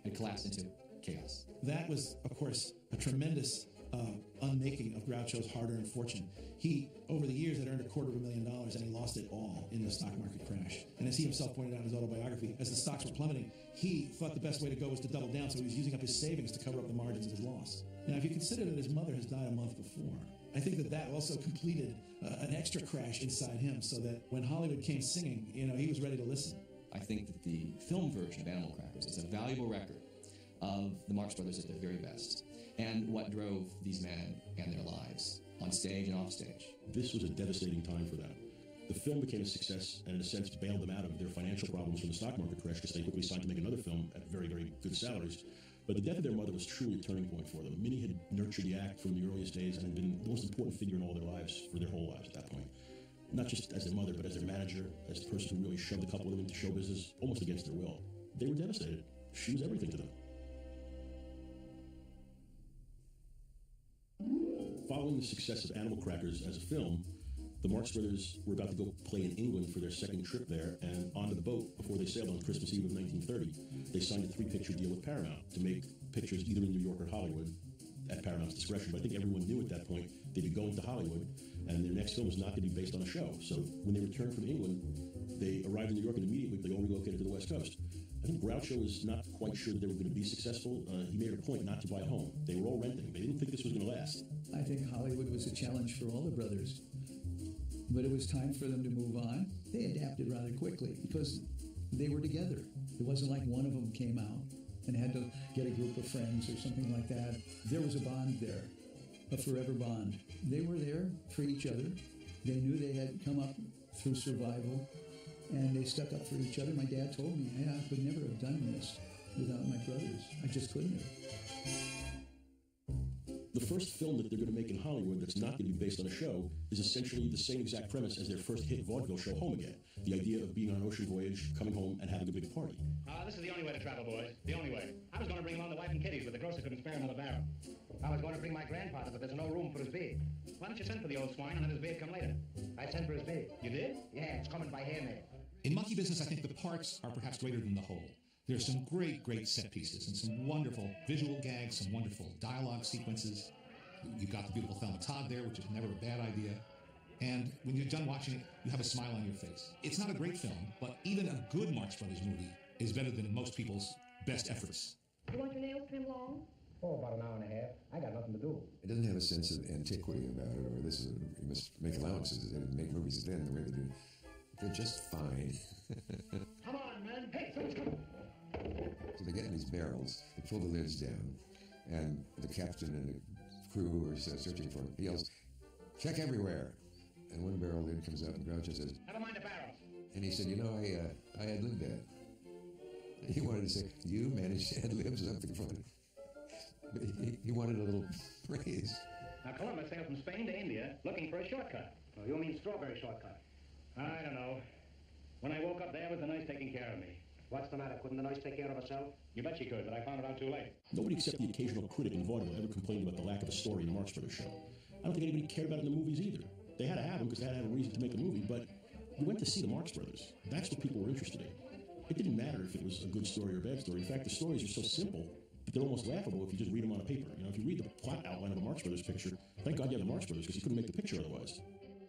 had collapsed into chaos. That was, of course, a tremendous unmaking of Groucho's hard-earned fortune. He, over the years, had earned $250,000, and he lost it all in the stock market crash. And as he himself pointed out in his autobiography, as the stocks were plummeting, he thought the best way to go was to double down, so he was using up his savings to cover up the margins of his loss. Now, if you consider that his mother has died a month before, I think that also completed an extra crash inside him, so that when Hollywood came singing, he was ready to listen. I think that the film version of Animal Crackers is a valuable record of the Marx Brothers at their very best, and what drove these men and their lives on stage and off stage. This was a devastating time for them. The film became a success and, in a sense, bailed them out of their financial problems from the stock market crash because they quickly signed to make another film at very, very good salaries. But the death of their mother was truly a turning point for them. Minnie had nurtured the act from the earliest days and had been the most important figure in all their lives, for their whole lives at that point. Not just as their mother, but as their manager, as the person who really shoved the couple of them into show business, almost against their will. They were devastated. She was everything to them. Following the success of Animal Crackers as a film, the Marx Brothers were about to go play in England for their second trip there, and onto the boat before they sailed on Christmas Eve of 1930, they signed a 3-picture deal with Paramount to make pictures either in New York or Hollywood at Paramount's discretion. But I think everyone knew at that point they'd be going to Hollywood, and their next film was not going to be based on a show. So when they returned from England, they arrived in New York, and immediately they all relocated to the West Coast. I think Groucho was not quite sure that they were going to be successful. He made it a point not to buy a home. They were all renting. They didn't think this was going to last. I think Hollywood was a challenge for all the brothers. But it was time for them to move on. They adapted rather quickly because they were together. It wasn't like one of them came out and had to get a group of friends or something like that. There was a bond there, a forever bond. They were there for each other. They knew they had come up through survival, and they stuck up for each other. My dad told me, I could never have done this without my brothers. I just couldn't have. The first film that they're going to make in Hollywood that's not going to be based on a show is essentially the same exact premise as their first hit vaudeville show, Home Again. The idea of being on an ocean voyage, coming home, and having a big party. This is the only way to travel, boys. The only way. I was going to bring along the wife and kiddies, but the grocer couldn't spare another barrel. I was going to bring my grandfather, but there's no room for his beard. Why don't you send for the old swine and let his beard come later? I sent for his beard. You did? Yeah, it's coming by handmail. In monkey business, I think the parts are perhaps greater than the whole. There's some great, great set pieces and some wonderful visual gags, some wonderful dialogue sequences. You've got the beautiful Thelma Todd there, which is never a bad idea. And when you're done watching it, you have a smile on your face. It's not a great film, but even a good Marx Brothers movie is better than most people's best efforts. You want your nails trimmed long? Oh, about an hour and a half. I got nothing to do. It doesn't have a sense of antiquity about it, or this is you must make allowances. They didn't make movies then the way they do. They're just fine. Come on, man. Hey, someone's coming. So they get in these barrels, they pull the lids down, and the captain and the crew who are searching for it yells, "Check everywhere!" And one barrel lid comes out, and Groucho says, Never mind the barrels. and he said, I ad-libbed that. He wanted to say, you managed to ad-lib something funny. But he wanted a little praise. Now, Columbus sailed from Spain to India looking for a shortcut. Oh, you mean strawberry shortcut? I don't know. When I woke up there was the nurse taking care of me. What's the matter? Couldn't the nurse take care of herself? You bet she could, but I found it out too late. Nobody except the occasional critic in vaudeville ever complained about the lack of a story in the Marx Brothers show. I don't think anybody cared about it in the movies either. They had to have them because they had to have a reason to make a movie, but we went to see the Marx Brothers. That's what people were interested in. It didn't matter if it was a good story or a bad story. In fact, the stories are so simple that they're almost laughable if you just read them on a paper. You know, if you read the plot outline of a Marx Brothers picture, thank God you have the Marx Brothers because you couldn't make the picture otherwise.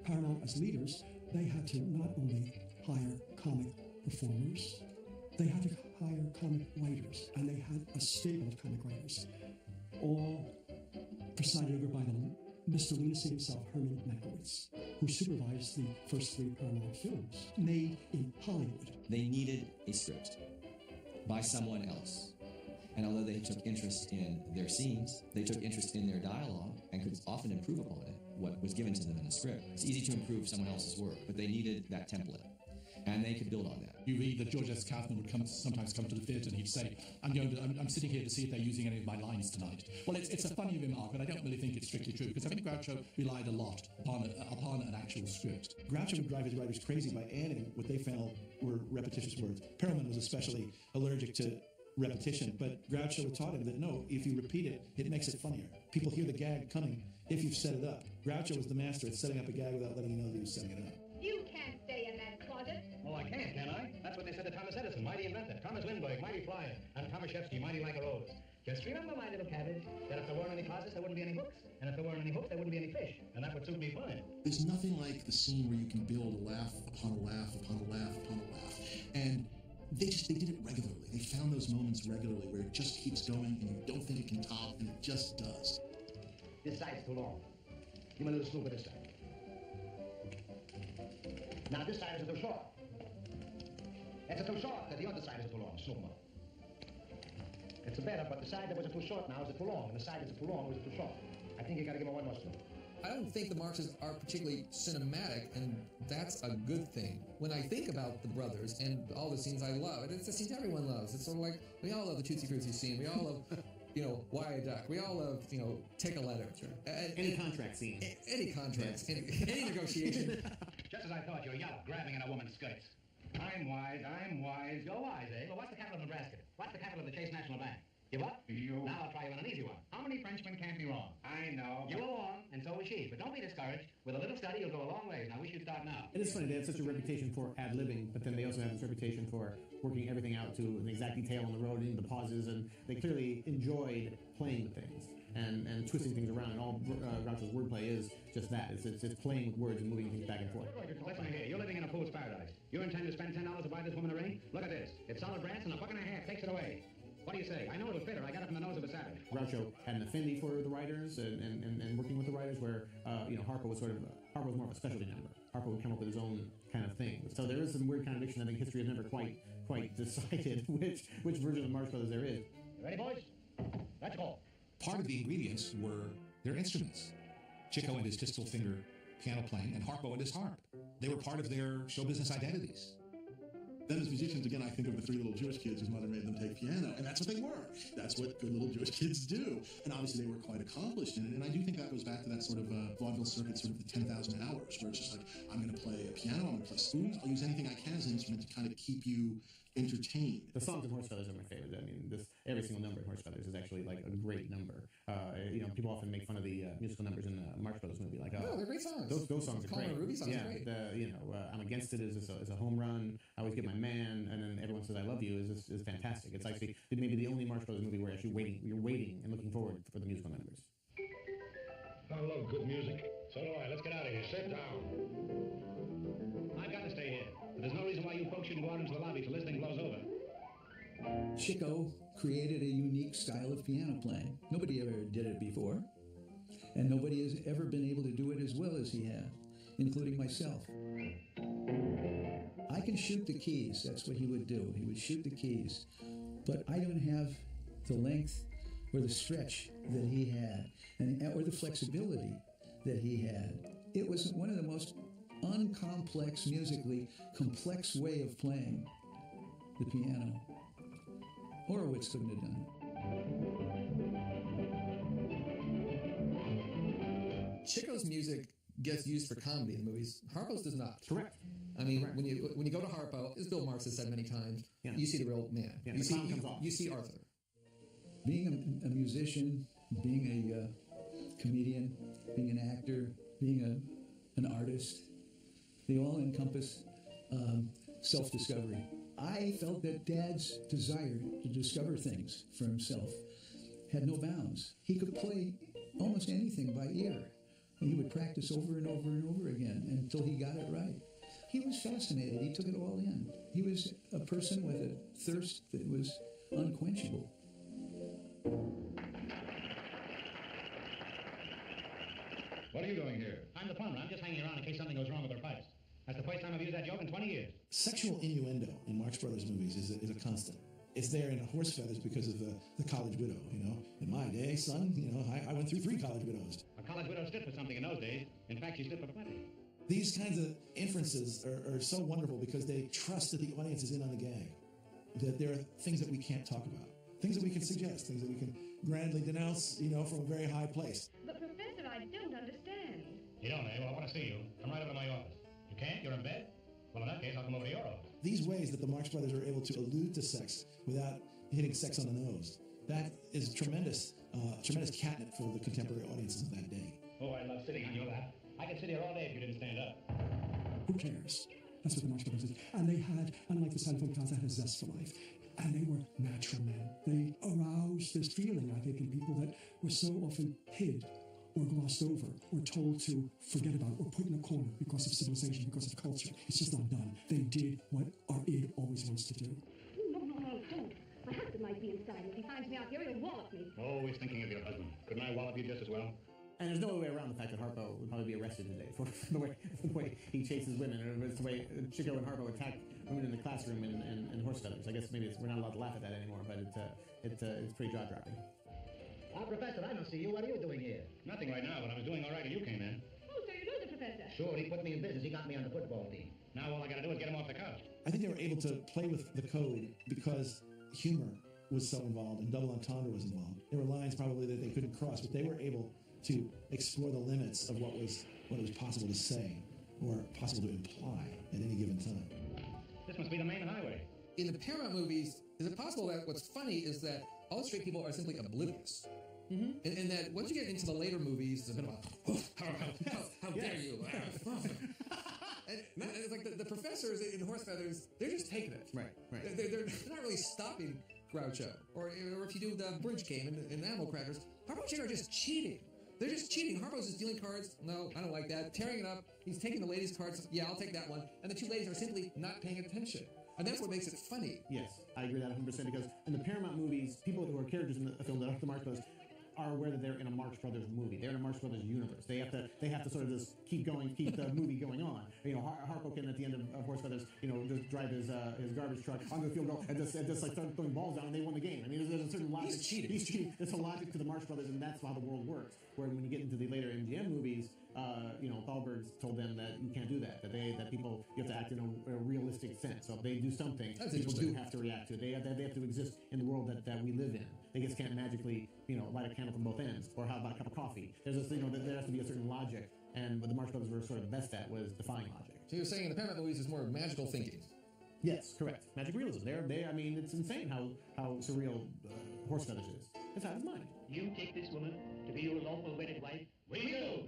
Paramount, as leaders, they had to not only hire comic performers, they had to hire comic writers, and they had a stable of comic writers, all presided over by Mr. Lunacy himself, Herman Mankiewicz, who supervised the first 3 Paramount films made in Hollywood. They needed a script by someone else. And although they took interest in their scenes, they took interest in their dialogue and could often improve upon it, what was given to them in the script. It's easy to improve someone else's work, but they needed that template. And they could build on that. You read that George S. Kaufman would sometimes come to the theatre and he'd say, I'm sitting here to see if they're using any of my lines tonight. Well, it's a funny remark, but I don't really think it's strictly true, because I think Groucho relied a lot upon an actual script. Groucho would drive his writers crazy by adding what they found were repetitious words. Perelman was especially allergic to repetition, but Groucho had taught him that no, if you repeat it, it makes it funnier. People hear the gag coming if you've set it up. Groucho was the master at setting up a gag without letting you know that he was setting it up. You can't stay in that closet. Oh, I can I? That's what they said to Thomas Edison, mighty inventor. Thomas Lindbergh, mighty flyer. And Thomas Shevsky, mighty like a rose. Just remember, my little cabbage, that if there weren't any causes, there wouldn't be any hooks. And if there weren't any hooks, there wouldn't be any fish. And that would suit me fine. There's nothing like the scene where you can build a laugh upon a laugh upon a laugh upon a laugh. And they did it regularly. They found those moments regularly where it just keeps going and you don't think it can top, and it just does. This side's too long. Give me a little scoop of this side. Now this side is too short. It's too short, that the other side is too long. Scoop 'em up. It's better, but the side that was too short now is too long, and the side that's too long was too short. I think you got to give him one more scoop. I don't think the Marxists are particularly cinematic, and that's a good thing. When I think about the brothers and all the scenes I love, and it's the scenes everyone loves. It's sort of like, we all love the Tootsie Frutti scene. We all love, Why a Duck. We all love, Take a Letter. Sure. Any contract scene. Any contracts. Any negotiation. Just as I thought, you're yellow, grabbing at a woman's skirts. I'm wise. You're wise, eh? Well, what's the capital of Nebraska? What's the capital of the Chase National Bank? You what? You. Now I'll try you on an easy one. How many Frenchmen can't be wrong? I know. You were wrong, and so was she. But don't be discouraged. With a little study, you'll go a long ways. Now we should start now. It is funny, they have such a reputation for ad-libbing, but then they also have this reputation for working everything out to an exact detail on the road, in the pauses, and they clearly enjoyed playing with things and twisting things around. And all Groucho's wordplay is just that. It's playing with words and moving things back and forth. Listen here. You're living in a fool's paradise. You intend to spend $10 to buy this woman a ring? Look at this. It's solid brass and $1.50 takes it away. What do you say? I know it would fit her. I got it from the nose of a savage. Groucho had an affinity for the writers and working with the writers, where Harpo was Harpo was more of a specialty number. Harpo would come up with his own kind of thing. So there is some weird contradiction. I think history has never quite decided which version of the Marx Brothers there is. You ready, boys? Let's go. Part of the ingredients were their instruments. Chico and his pistol finger piano playing, and Harpo and his harp. They were part of their show business identities. Then as musicians, again, I think of the three little Jewish kids whose mother made them take piano, and that's what they were. That's what good little Jewish kids do. And obviously they were quite accomplished in it, and I do think that goes back to that sort of vaudeville circuit, sort of the 10,000 hours, where it's just like, I'm going to play a piano, I'm going to play spoons, I'll use anything I can as an instrument to kind of keep you entertained. The songs in Horse Feathers are my favorite. I mean, every single number in Horse Feathers is actually like a great number. People often make fun of the musical numbers in the Marx Brothers movie, like, no, they're great songs. Those songs are Coleman great. Ruby songs are great. I'm Against It is a home run. I Always Get My Man, and then Everyone Says I Love You is fantastic. It's actually maybe the only Marx Brothers movie where you're waiting and looking forward for the musical numbers. I love good music. So do I. Let's get out of here. Sit down. I've got to stay here. But there's no reason why you folks shouldn't go out into the lobby till this thing blows over. Chico created a unique style of piano playing. Nobody ever did it before, and nobody has ever been able to do it as well as he had, including myself. I can shoot the keys. That's what he would do. He would shoot the keys, but I don't have the length or the stretch that he had, or the flexibility that he had. It was one of the most uncomplex, musically complex way of playing the piano. Horowitz couldn't have done it. Chico's music gets used for comedy in movies. Harpo's does not. Correct. I mean, when you go to Harpo, as Bill Marx has said many times, you see the real man. Yeah, you see Arthur. Being a musician, being a comedian, being an actor, being an artist, they all encompass self-discovery. I felt that Dad's desire to discover things for himself had no bounds. He could play almost anything by ear, and he would practice over and over and over again until he got it right. He was fascinated. He took it all in. He was a person with a thirst that was unquenchable. What are you doing here? I'm the plumber. I'm just hanging around in case something goes wrong with our pipes. That's the first time I've used that joke in 20 years. Sexual innuendo in Marx Brothers movies is a constant. It's there in Horse Feathers because of the college widow, In my day, son, I went through 3 college widows. A college widow stood for something in those days. In fact, she stood for plenty. These kinds of inferences are so wonderful because they trust that the audience is in on the gag, that there are things that we can't talk about, things that we can suggest, things that we can grandly denounce, from a very high place. But, Professor, I don't understand. You don't, eh? Well, I want to see you. Come right over to my office. You can't? You're in bed? Well, in that case, I'll come over to your office. These ways that the Marx Brothers are able to allude to sex without hitting sex on the nose, that is tremendous catnip for the contemporary audiences of that day. Oh, I love sitting on your lap. I could sit here all day if you didn't stand up. Who cares? That's what the Marx Brothers did. And they had, unlike the Silent Folk Dance, they had a zest for life. And they were natural men. They aroused this feeling, I think, in people that were so often hid or glossed over or told to forget about or put in a corner because of civilization, because of culture. It's just not done. They did what our id always wants to do. No, don't. My husband might be inside. If he finds me out here, he'll wallop me. Always thinking of your husband. Couldn't I wallop you just as well? And there's no way around the fact that Harpo would probably be arrested today for the way he chases women, or it's the way Chico and Harpo attack women in the classroom in horse feathers. I guess maybe we're not allowed to laugh at that anymore, but it's pretty jaw-dropping. Professor, I don't see you. What are you doing here? Nothing right now, but I was doing all right when you came in. Oh, so you know the professor? Sure, he put me in business. He got me on the football team. Now all I gotta do is get him off the couch. I think they were able to play with the code because humor was so involved and double entendre was involved. There were lines probably that they couldn't cross, but they were able to explore the limits of what it was possible to say or possible to imply at any given time. This must be the main highway. In the Paramount movies, is it possible that what's funny is that all the straight people are simply oblivious? Mm-hmm. And that once you get into the later movies, it's a bit of how dare you? And it's like the professors in horse feathers, they're just taking it. Right. They're not really stopping Groucho. Or if you do the bridge game in Animal Crackers, Harpo and Chico are just cheating. They're just cheating. Harpo's just dealing cards. No, I don't like that. Tearing it up. He's taking the ladies' cards. Yeah, I'll take that one. And the two ladies are simply not paying attention. And that's what makes it funny. Yes, I agree with that 100% because in the Paramount movies, people who are characters in the film that are the Marx Brothers are aware that they're in a Marx Brothers movie. They're in a Marx Brothers universe. They have to sort of just keep the movie going on. You know, Harpo can at the end of Horse Feathers, just drive his garbage truck onto the field goal and just like start throwing balls down and they won the game. I mean, there's a certain logic. He's cheating. He's cheating. There's a logic to the Marx Brothers, and that's how the world works. Where when you get into the later MGM movies, Thalberg told them that you can't do that. That people, you have to act in a realistic sense. So if they do something, people do have to react to it. They have to exist in the world that we live in. They just can't magically, light a candle from both ends. Or how about a cup of coffee? There's this, there has to be a certain logic. And what the Marx Brothers were sort of best at was defying logic. So you're saying in the Paramount movies is more magical thinking? Yes, correct. Magic realism. I mean, it's insane how surreal Horse Feathers is. It's out of his mind. You take this woman to be your lawful wedded wife? We do!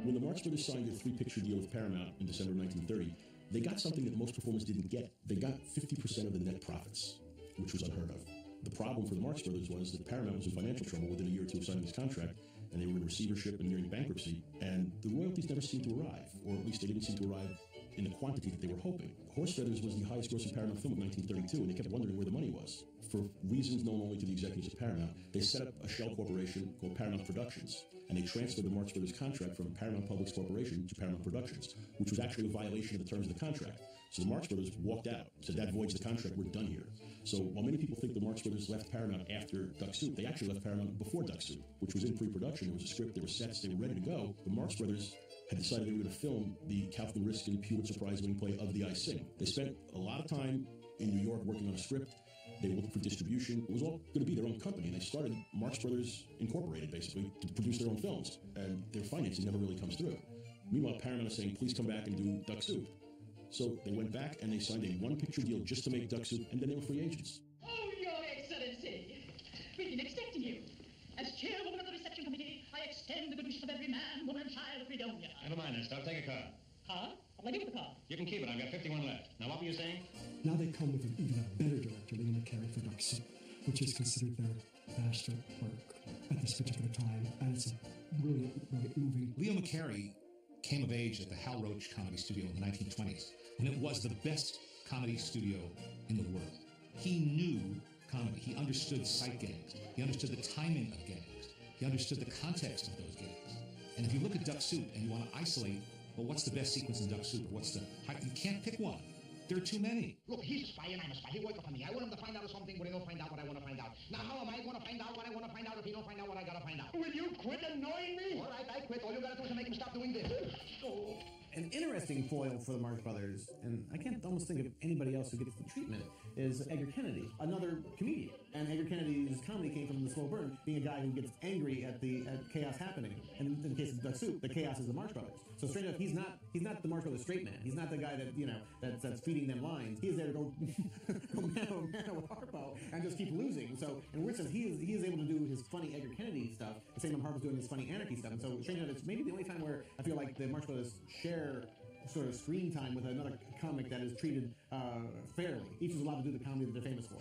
When the Marx Brothers signed their 3-picture deal with Paramount in December 1930, they got something that most performers didn't get. They got 50% of the net profits, which was unheard of. The problem for the Marx Brothers was that Paramount was in financial trouble within a year or two of signing this contract, and they were in receivership and nearing bankruptcy, and the royalties never seemed to arrive, or at least they didn't seem to arrive in the quantity that they were hoping. Horse Feathers was the highest grossing Paramount film of 1932, and they kept wondering where the money was. For reasons known only to the executives of Paramount, they set up a shell corporation called Paramount Productions, and they transferred the Marx Brothers contract from Paramount Publics Corporation to Paramount Productions, which was actually a violation of the terms of the contract. So the Marx Brothers walked out, said that voids the contract, we're done here. So while many people think the Marx Brothers left Paramount after Duck Soup, they actually left Paramount before Duck Soup, which was in pre-production. There was a script, there were sets, they were ready to go. The Marx Brothers had decided they were going to film the Kaufman Riskin Pulitzer Prize-winning play Of the I Sing. They spent a lot of time in New York working on a script. They were looking for distribution. It was all going to be their own company, and they started Marx Brothers Incorporated, basically, to produce their own films. And their financing never really comes through. Meanwhile, Paramount is saying, please come back and do Duck Soup. So they went back and they signed a 1-picture deal just to make Duck Soup, and then they were free agents. Oh, Your Excellency, we've been expecting you. As chairwoman of the reception committee, I extend the good wishes of every man, woman, and child of Freedonia. Never mind that stuff. Take a card. Huh? What will I do with the card? You can keep it. I've got 51 left. Now, what were you saying? Now they come with even a better director, Leo McCarey, for Duck Soup, which is considered their master work at this particular time, and it's a brilliant, moving. Leo McCarey came of age at the Hal Roach Comedy Studio in the 1920s, and it was the best comedy studio in the world. He knew comedy. He understood sight gags. He understood the timing of gags. He understood the context of those gags. And if you look at Duck Soup and you want to isolate, well, what's the best sequence in Duck Soup? You can't pick one. There are too many. Look, he's a spy and I'm a spy. He worked for me. I want him to find out something, but he don't find out what I want to find out. Now, how am I going to find out what I want to find out if he don't find out what I got to find out? Will you quit annoying me? All right, I quit. All you got to do is make him stop doing this. Oh. An interesting foil for the Marx Brothers, and I can't almost think of anybody else who gets the treatment, is Edgar Kennedy, another comedian. And Edgar Kennedy's comedy came from the slow burn, being a guy who gets angry at chaos happening. And in the case of Duck Soup, the chaos is the Marx Brothers. So straight up, he's not the Marx Brothers straight man. He's not the guy that's feeding them lines. He's there to go mano with Harpo and just keep losing. So in a weird sense, he is able to do his funny Edgar Kennedy stuff, the same time Harpo's doing his funny anarchy stuff. And so straight up, it's maybe the only time where I feel like the Marx Brothers share sort of screen time with another comic that is treated fairly. Each is allowed to do the comedy that they're famous for.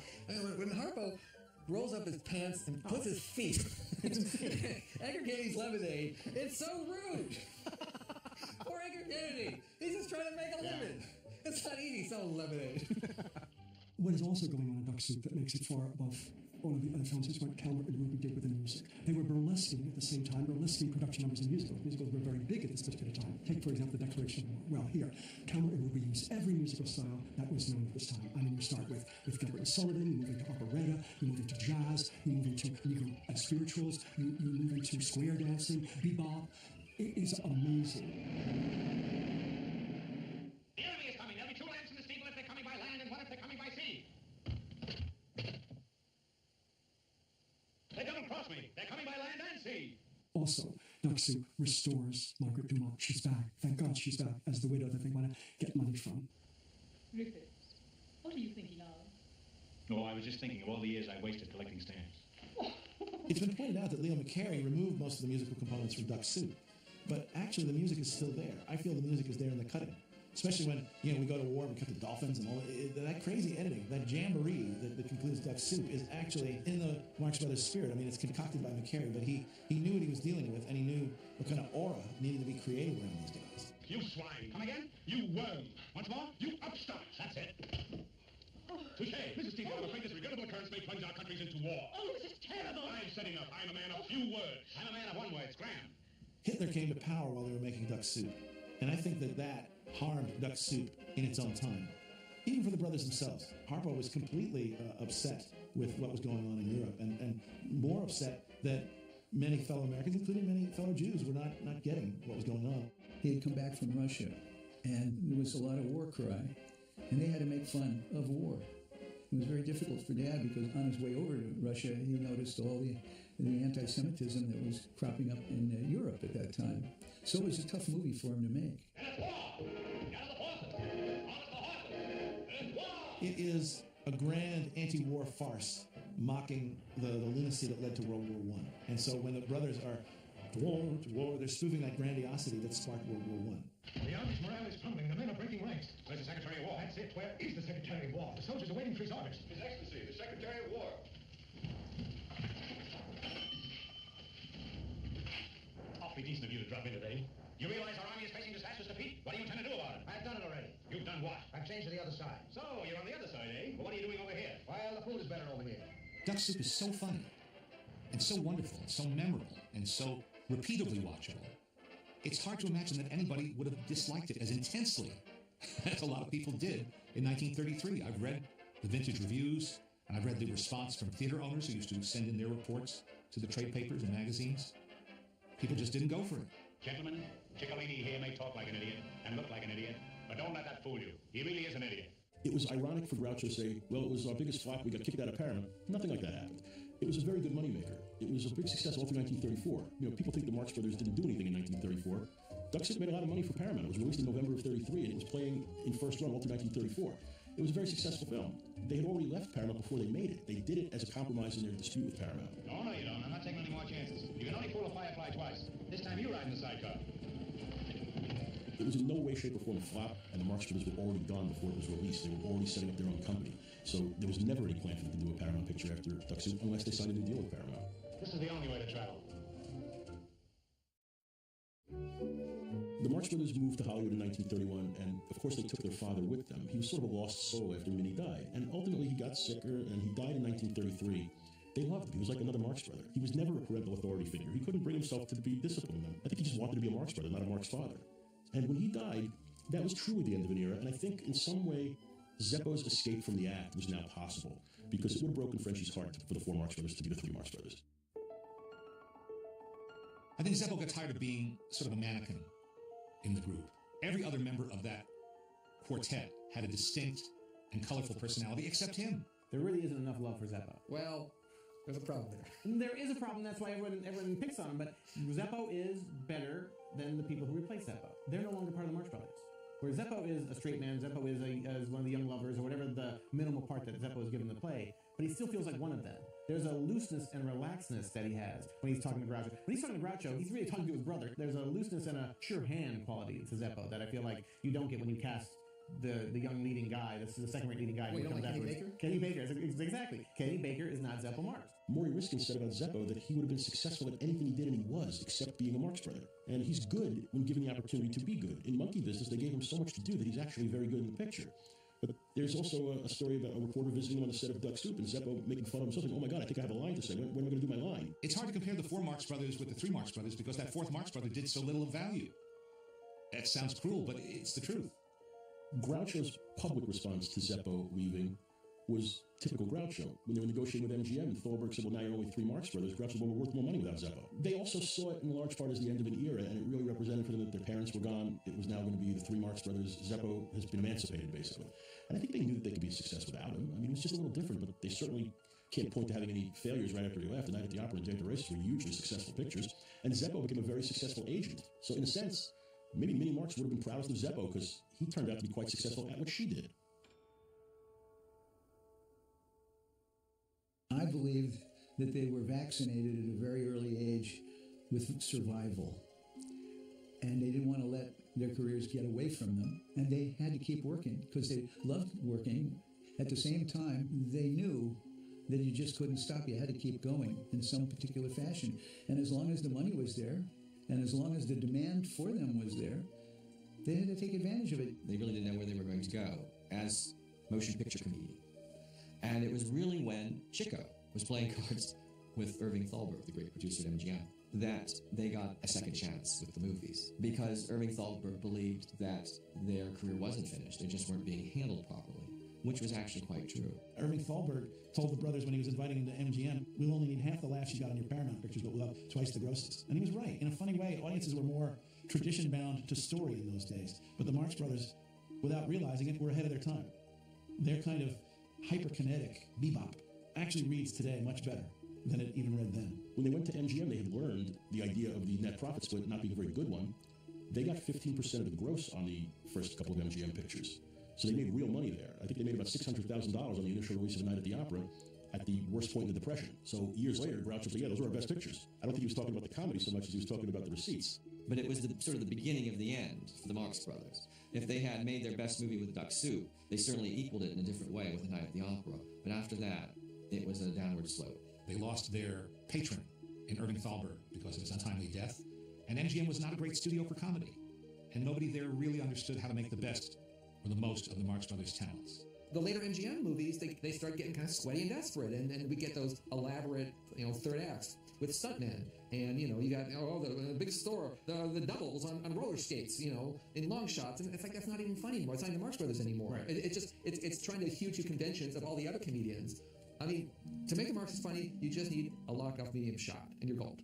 When Harpo rolls up his pants and puts his feet in Edgar Kennedy's lemonade, it's so rude. Poor Edgar Kennedy. He's just trying to make a living. It's not easy selling lemonade. What is also going on in Duck Soup that makes it far above all of the other films is what Kelmer and Ruby did with the music. They were burlesquing at the same time, burlesquing production numbers and musicals. Musicals were very big at this particular time. Take, for example, the Declaration of War. Well, here, Kelmer and Ruby used every musical style that was known at this time. I mean, you start with Gilbert and Sullivan, you move into operetta, you move into jazz, you move into Negro spirituals, you move into square dancing, bebop. It is amazing. The enemy is coming. There'll be 2 lamps in the steeple if they're coming by land and 1 if they're coming by sea. They don't cross me. They're coming by land and sea. Also, Duck Soup restores Margaret Dumont. She's back. Thank God she's back as the widow that they want to get money from. Rufus, what are you thinking of? Oh, I was just thinking of all the years I wasted collecting stamps. It's been pointed out that Leo McCarey removed most of the musical components from Duck Soup, but actually the music is still there. I feel the music is there in the cutting, especially when we go to war, we cut the dolphins and all that crazy editing, that jamboree that concludes Duck Soup is actually in the Marx Brothers spirit. I mean, it's concocted by McCarey, but he knew what he was dealing with, and he knew what kind of aura needed to be created around these guys. You swine. Come again? You worm. Once more, you upstart. That's it. Touche. Mrs. Steele, I'm afraid this regrettable occurrence may plunge our countries into war. Oh, this is terrible. I've said enough. I'm a man of few words. I'm a man of one word. Scram. Hitler came to power while they were making Duck Soup, and I think that harmed Duck Soup in its own time. Even for the brothers themselves, Harpo was completely upset with what was going on in Europe, and more upset that many fellow Americans, including many fellow Jews, were not getting what was going on. He had come back from Russia, and there was a lot of war cry, and they had to make fun of war. It was very difficult for Dad because on his way over to Russia, he noticed all the anti-Semitism that was cropping up in Europe at that time. So it was a tough movie for him to make. It is a grand anti-war farce mocking the lunacy that led to World War I. And so when the brothers are war, they're spoofing that grandiosity that sparked World War I. The army's morale is crumbling. The men are breaking ranks. Where's the Secretary of War? That's it. Where is the Secretary of War? The soldiers are waiting for his orders. His Excellency, the Secretary of War. Awfully decent of you to drop in today. You realize our army is facing disastrous defeat? What do you intend to do about it? I've done it already. You've done what? I've changed to the other side. So, you're on the other side, eh? Well, what are you doing over here? Well, the food is better over here. Duck Soup is so funny, and so wonderful, and so memorable, and so repeatedly watchable. It's hard to imagine that anybody would have disliked it as intensely as a lot of people did in 1933. I've read the vintage reviews, and I've read the response from theater owners who used to send in their reports to the trade papers and magazines. People just didn't go for it. Gentlemen, Ciccolini here may talk like an idiot and look like an idiot, but don't let that fool you. He really is an idiot. It was ironic for Groucho to say, well, it was our biggest flop, we got kicked out of Paramount. Nothing like that happened. It was a very good moneymaker. It was a big success all through 1934. People think the Marx Brothers didn't do anything in 1934. Duck Soup made a lot of money for Paramount. It was released in November of 33, and it was playing in first run all through 1934. It was a very successful film. They had already left Paramount before they made it. They did it as a compromise in their dispute with Paramount. No, you don't. I'm not taking any more chances. You can only fool a firefly twice. This time you ride in the sidecar. It was in no way, shape, or form a flop, and the Marx Brothers were already gone before it was released. They were already setting up their own company. So there was never any plan for them to do a Paramount picture after Duck Soup unless they signed a new deal with Paramount. This is the only way to travel. The Marx Brothers moved to Hollywood in 1931, and of course they took their father with them. He was sort of a lost soul after Minnie died, and ultimately he got sicker, and he died in 1933. They loved him. He was like another Marx brother. He was never a parental authority figure. He couldn't bring himself to be disciplined them. I think he just wanted to be a Marx brother, not a Marx father. And when he died, that was truly the end of an era, and I think in some way Zeppo's escape from the act was now possible, because it would have broken Frenchie's heart for the four Marx Brothers to be the three Marx Brothers. I think Zeppo got tired of being sort of a mannequin in the group. Every other member of that quartet had a distinct and colorful personality except him. There really isn't enough love for Zeppo. Well, there's a problem there. There is a problem. That's why everyone picks on him. But Zeppo is better than the people who replace Zeppo. They're no longer part of the Marx Brothers. Where Zeppo is a straight man, Zeppo is one of the young lovers, or whatever the minimal part that Zeppo is given to play. But he still feels like one of them. There's a looseness and relaxedness that he has when he's talking to Groucho. When he's talking to Groucho, he's really talking to his brother. There's a looseness and a sure hand quality to Zeppo that I feel like you don't get when you cast the young leading guy, the second-rate leading guy. Wait, you don't like Kenny Baker? Kenny Baker, exactly. Kenny Baker is not Zeppo Marx. Maury Riskin said about Zeppo that he would have been successful at anything he did, and he was, except being a Marx brother. And he's good when given the opportunity to be good. In Monkey Business, they gave him so much to do that he's actually very good in the picture. But there's also a story about a reporter visiting him on the set of Duck Soup, and Zeppo making fun of himself, saying, "Oh my God, I think I have a line to say. When am I going to do my line?" It's hard to compare the 4 Marx Brothers with the 3 Marx Brothers because that 4th Marx Brother did so little of value. That sounds cruel, but it's the truth. Groucho's public response to Zeppo leaving was typical Groucho. When they were negotiating with MGM, and Thalberg said, "Well, now you're only 3 Marx Brothers," Groucho said, "Well, we're worth more money without Zeppo." They also saw it in large part as the end of an era, and it really represented for them that their parents were gone. It was now going to be the 3 Marx Brothers. Zeppo has been emancipated, basically. And I think they knew that they could be a success without him. I mean, it was just a little different, but they certainly can't point to having any failures right after he left. The Night at the Opera and Day at the Races were hugely successful pictures, and Zeppo became a very successful agent. So in a sense, maybe Minnie Marx would have been proudest of Zeppo because he turned out to be quite successful at what she did. I believe that they were vaccinated at a very early age with survival. And they didn't want to let their careers get away from them. And they had to keep working because they loved working. At the same time, they knew that you just couldn't stop. You had to keep going in some particular fashion. And as long as the money was there, and as long as the demand for them was there, they had to take advantage of it. They really didn't know where they were going to go as motion picture comedian. And it was really when Chico was playing cards with Irving Thalberg, the great producer at MGM, that they got a second chance with the movies. Because Irving Thalberg believed that their career wasn't finished, they just weren't being handled properly, which was actually quite true. Irving Thalberg told the brothers when he was inviting them to MGM, "We'll only need half the laughs you got on your Paramount pictures, but we'll have twice the grosses." And he was right. In a funny way, audiences were more tradition-bound to story in those days. But the Marx Brothers, without realizing it, were ahead of their time. Their kind of hyperkinetic bebop actually reads today much better than it even read then. When they went to MGM, they had learned the idea of the net profit split not being a very good one. They got 15% of the gross on the first couple of MGM pictures. So they made real money there. I think they made about $600,000 on the initial release of A Night at the Opera at the worst point in the Depression. So years later, Groucho said, "Yeah, those were our best pictures." I don't think he was talking about the comedy so much as he was talking about the receipts. But it was sort of the beginning of the end for the Marx Brothers. If they had made their best movie with Duck Soup, they certainly equaled it in a different way with A Night at the Opera. But after that, it was a downward slope. They lost their patron in Irving Thalberg because of his untimely death, and MGM was not a great studio for comedy, and nobody there really understood how to make the best or the most of the Marx Brothers' talents. The later MGM movies, they start getting kind of sweaty and desperate, and we get those elaborate, third acts with stuntmen, and you got the big store, the doubles on roller skates, in long shots, and it's like that's not even funny anymore. It's not even the Marx Brothers anymore. Right. It's trying to adhere to conventions of all the other comedians. I mean, to make the Marxists funny, you just need a lock-off medium shot, and you're gold.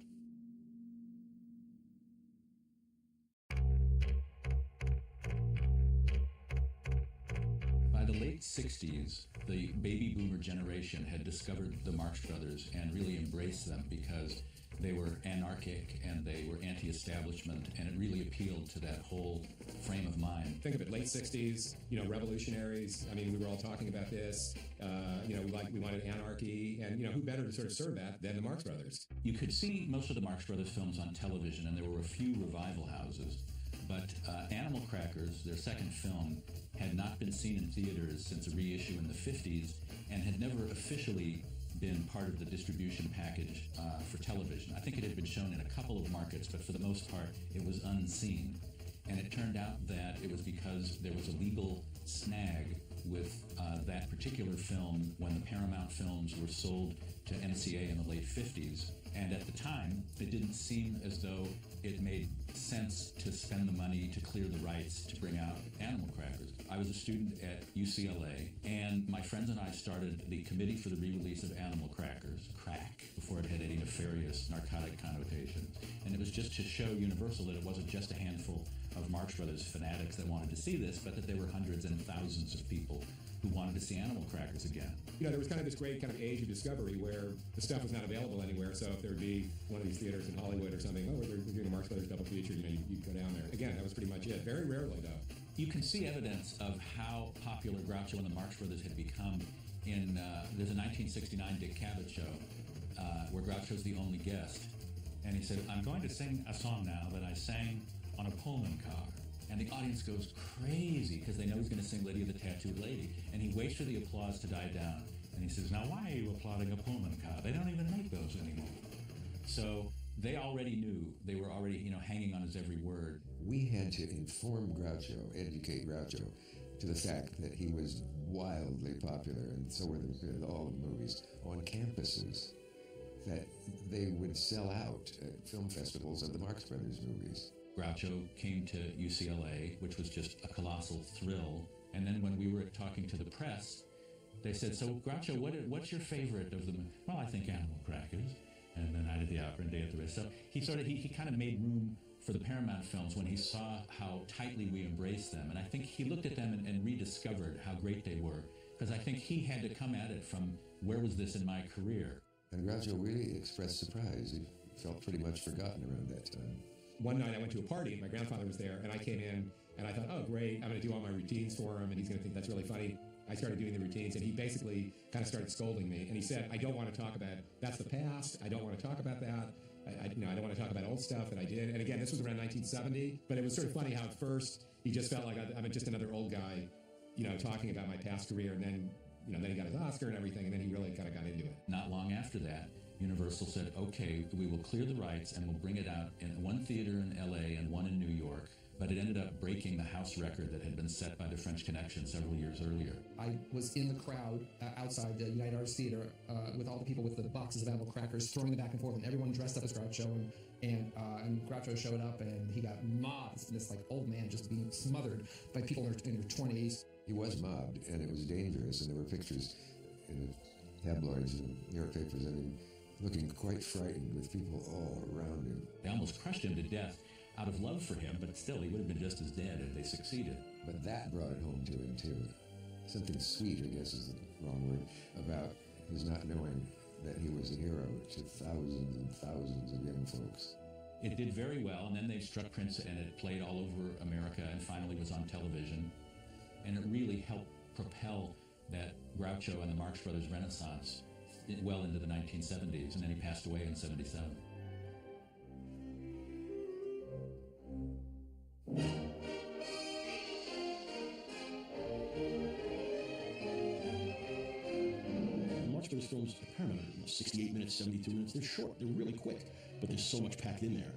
By the late 60s, the baby boomer generation had discovered the Marx Brothers and really embraced them because they were anarchic and they were anti-establishment, and it really appealed to that whole frame of mind. Think of it, late 60s, revolutionaries. I mean, we were all talking about this. We wanted anarchy, and who better to sort of serve that than the Marx Brothers? You could see most of the Marx Brothers films on television, and there were a few revival houses. But Animal Crackers, their second film, had not been seen in theaters since a reissue in the 50s and had never officially been part of the distribution package for television. I think it had been shown in a couple of markets, but for the most part, it was unseen. And it turned out that it was because there was a legal snag with that particular film when the Paramount films were sold to MCA in the late 50s. And at the time, it didn't seem as though it made sense to spend the money to clear the rights to bring out Animal Crackers. I was a student at UCLA, and my friends and I started the Committee for the Re-Release of Animal Crackers, crack, before it had any nefarious narcotic connotations. And it was just to show Universal that it wasn't just a handful of Marx Brothers fanatics that wanted to see this, but that there were hundreds and thousands of people who wanted to see Animal Crackers again. There was kind of this great kind of age of discovery where the stuff was not available anywhere, so if there would be one of these theaters in Hollywood or something, we're doing a Marx Brothers double feature, you'd go down there. Again, that was pretty much it. Very rarely, though. You can see evidence of how popular Groucho and the Marx Brothers had become there's a 1969 Dick Cavett show where Groucho's the only guest, and he said, "I'm going to sing a song now that I sang on a Pullman car." And the audience goes crazy because they know he's going to sing Lydia the Tattooed Lady. And he waits for the applause to die down. And he says, "Now, why are you applauding a Pullman car? They don't even make those anymore." So they already knew. They were already, hanging on his every word. We had to inform Groucho, educate Groucho, to the fact that he was wildly popular, and so were all the movies, on campuses, that they would sell out at film festivals of the Marx Brothers movies. Groucho came to UCLA, which was just a colossal thrill. And then when we were talking to the press, they said, "So, Groucho, what's your favorite of them?" "Well, I think Animal Crackers, and then Night at the Opera and Day at the Race." So he kind of made room for the Paramount films when he saw how tightly we embraced them. And I think he looked at them and rediscovered how great they were. Because I think he had to come at it from, where was this in my career? And Groucho really expressed surprise. He felt pretty much forgotten around that time. One night I went to a party and my grandfather was there, and I came in and I thought, oh great, I'm going to do all my routines for him and he's going to think that's really funny. I started doing the routines and he basically kind of started scolding me, and he said, "I don't want to talk about, that's the past, I don't want to talk about that. I don't want to talk about old stuff," and I did. And again, this was around 1970, but it was sort of funny how at first he just felt like I'm just another old guy, talking about my past career, and then, then he got his Oscar and everything, and then he really kind of got into it. Not long after that, Universal said, "Okay, we will clear the rights and we'll bring it out in one theater in LA and one in New York." But it ended up breaking the house record that had been set by the French Connection several years earlier. I was in the crowd outside the United Artists Theater with all the people with the boxes of Animal Crackers throwing them back and forth, and everyone dressed up as Groucho, and Groucho showed up and he got mobbed. This like old man just being smothered by people in their 20s. He was mobbed, and it was dangerous, and there were pictures in the tabloids and New York papers, looking quite frightened with people all around him. They almost crushed him to death out of love for him, but still, he would have been just as dead if they succeeded. But that brought it home to him, too. Something sweet, I guess is the wrong word, about his not knowing that he was a hero to thousands and thousands of young folks. It did very well, and then they struck Prince, and it played all over America, and finally was on television. And it really helped propel that Groucho and the Marx Brothers renaissance well into the 1970s, and then he passed away in 1977. Marx Brothers films at Paramount are 68 minutes, 72 minutes. They're short. They're really quick, but there's so much packed in there.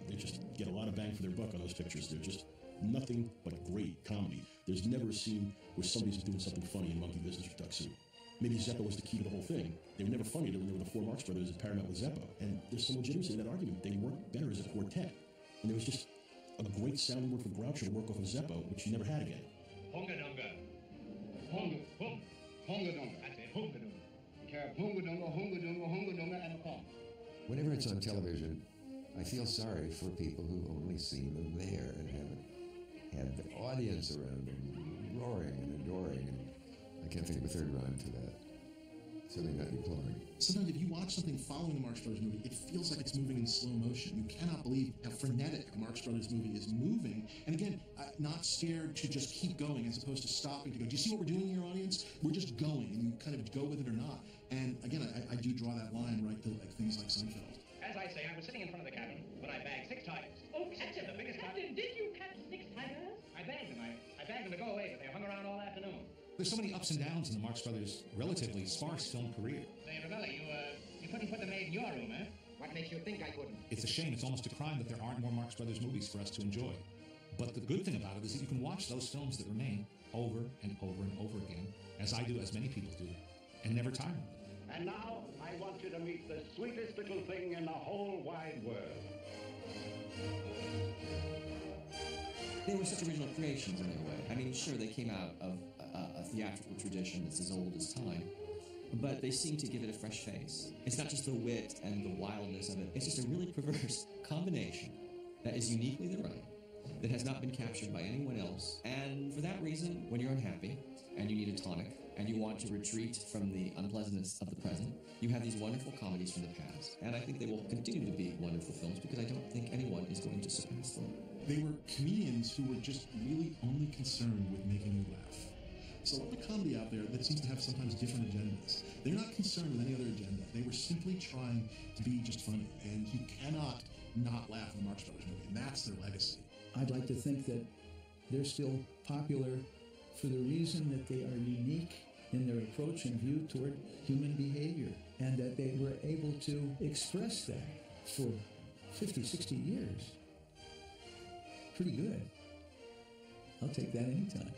They just get a lot of bang for their buck on those pictures. They're just nothing but great comedy. There's never a scene where somebody's doing something funny in Monkey Business or Duck Soup. Maybe Zeppo was the key to the whole thing. They were never funny. They were the four Marx Brothers at Paramount with Zeppo. And there's some legitimacy in that argument. They weren't better as a quartet. And there was just a great sounding word for Groucho to work off of Zeppo, which you never had again. Hunga dunga. Hunga dunga. That's it. Hunga dunga. Hunga dunga, hunga dunga, hunga dunga, and a pump. Whenever it's on television, I feel sorry for people who only seen them there and haven't had the audience around them roaring and adoring. And I can't think of a third rhyme for that. Certainly not deploring. Sometimes if you watch something following the Marx Brothers movie, it feels like it's moving in slow motion. You cannot believe how frenetic a Marx Brothers movie is moving. And again, not scared to just keep going as opposed to stopping to go, do you see what we're doing here, audience? We're just going, and you kind of go with it or not. And again, I do draw that line right to things like Seinfeld. As I say, I was sitting in front of the cabin when I bagged 6 tigers. Oh, Captain, the biggest Captain, did you catch 6 tigers? I bagged them. I bagged them to go away, but they hung around all afternoon. There's so many ups and downs in the Marx Brothers' relatively sparse film career. Say, Ravella, you couldn't put the maid in your room, eh? What makes you think I couldn't? It's a shame. It's almost a crime that there aren't more Marx Brothers movies for us to enjoy. But the good thing about it is that you can watch those films that remain over and over and over again, as I do, as many people do, and never tire. And now, I want you to meet the sweetest little thing in the whole wide world. They were such original creations in their way. I mean, sure, they came out of a theatrical tradition that's as old as time, but they seem to give it a fresh face. It's not just the wit and the wildness of it, it's just a really perverse combination that is uniquely their own, that has not been captured by anyone else. And for that reason, when you're unhappy and you need a tonic and you want to retreat from the unpleasantness of the present, you have these wonderful comedies from the past. And I think they will continue to be wonderful films because I don't think anyone is going to surpass them. They were comedians who were just really only concerned with making you laugh. There's a lot of comedy out there that seems to have sometimes different agendas. They're not concerned with any other agenda. They were simply trying to be just funny, and you cannot not laugh at the Marx Brothers movie, and that's their legacy. I'd like to think that they're still popular for the reason that they are unique in their approach and view toward human behavior, and that they were able to express that for 50, 60 years. Pretty good. I'll take that anytime.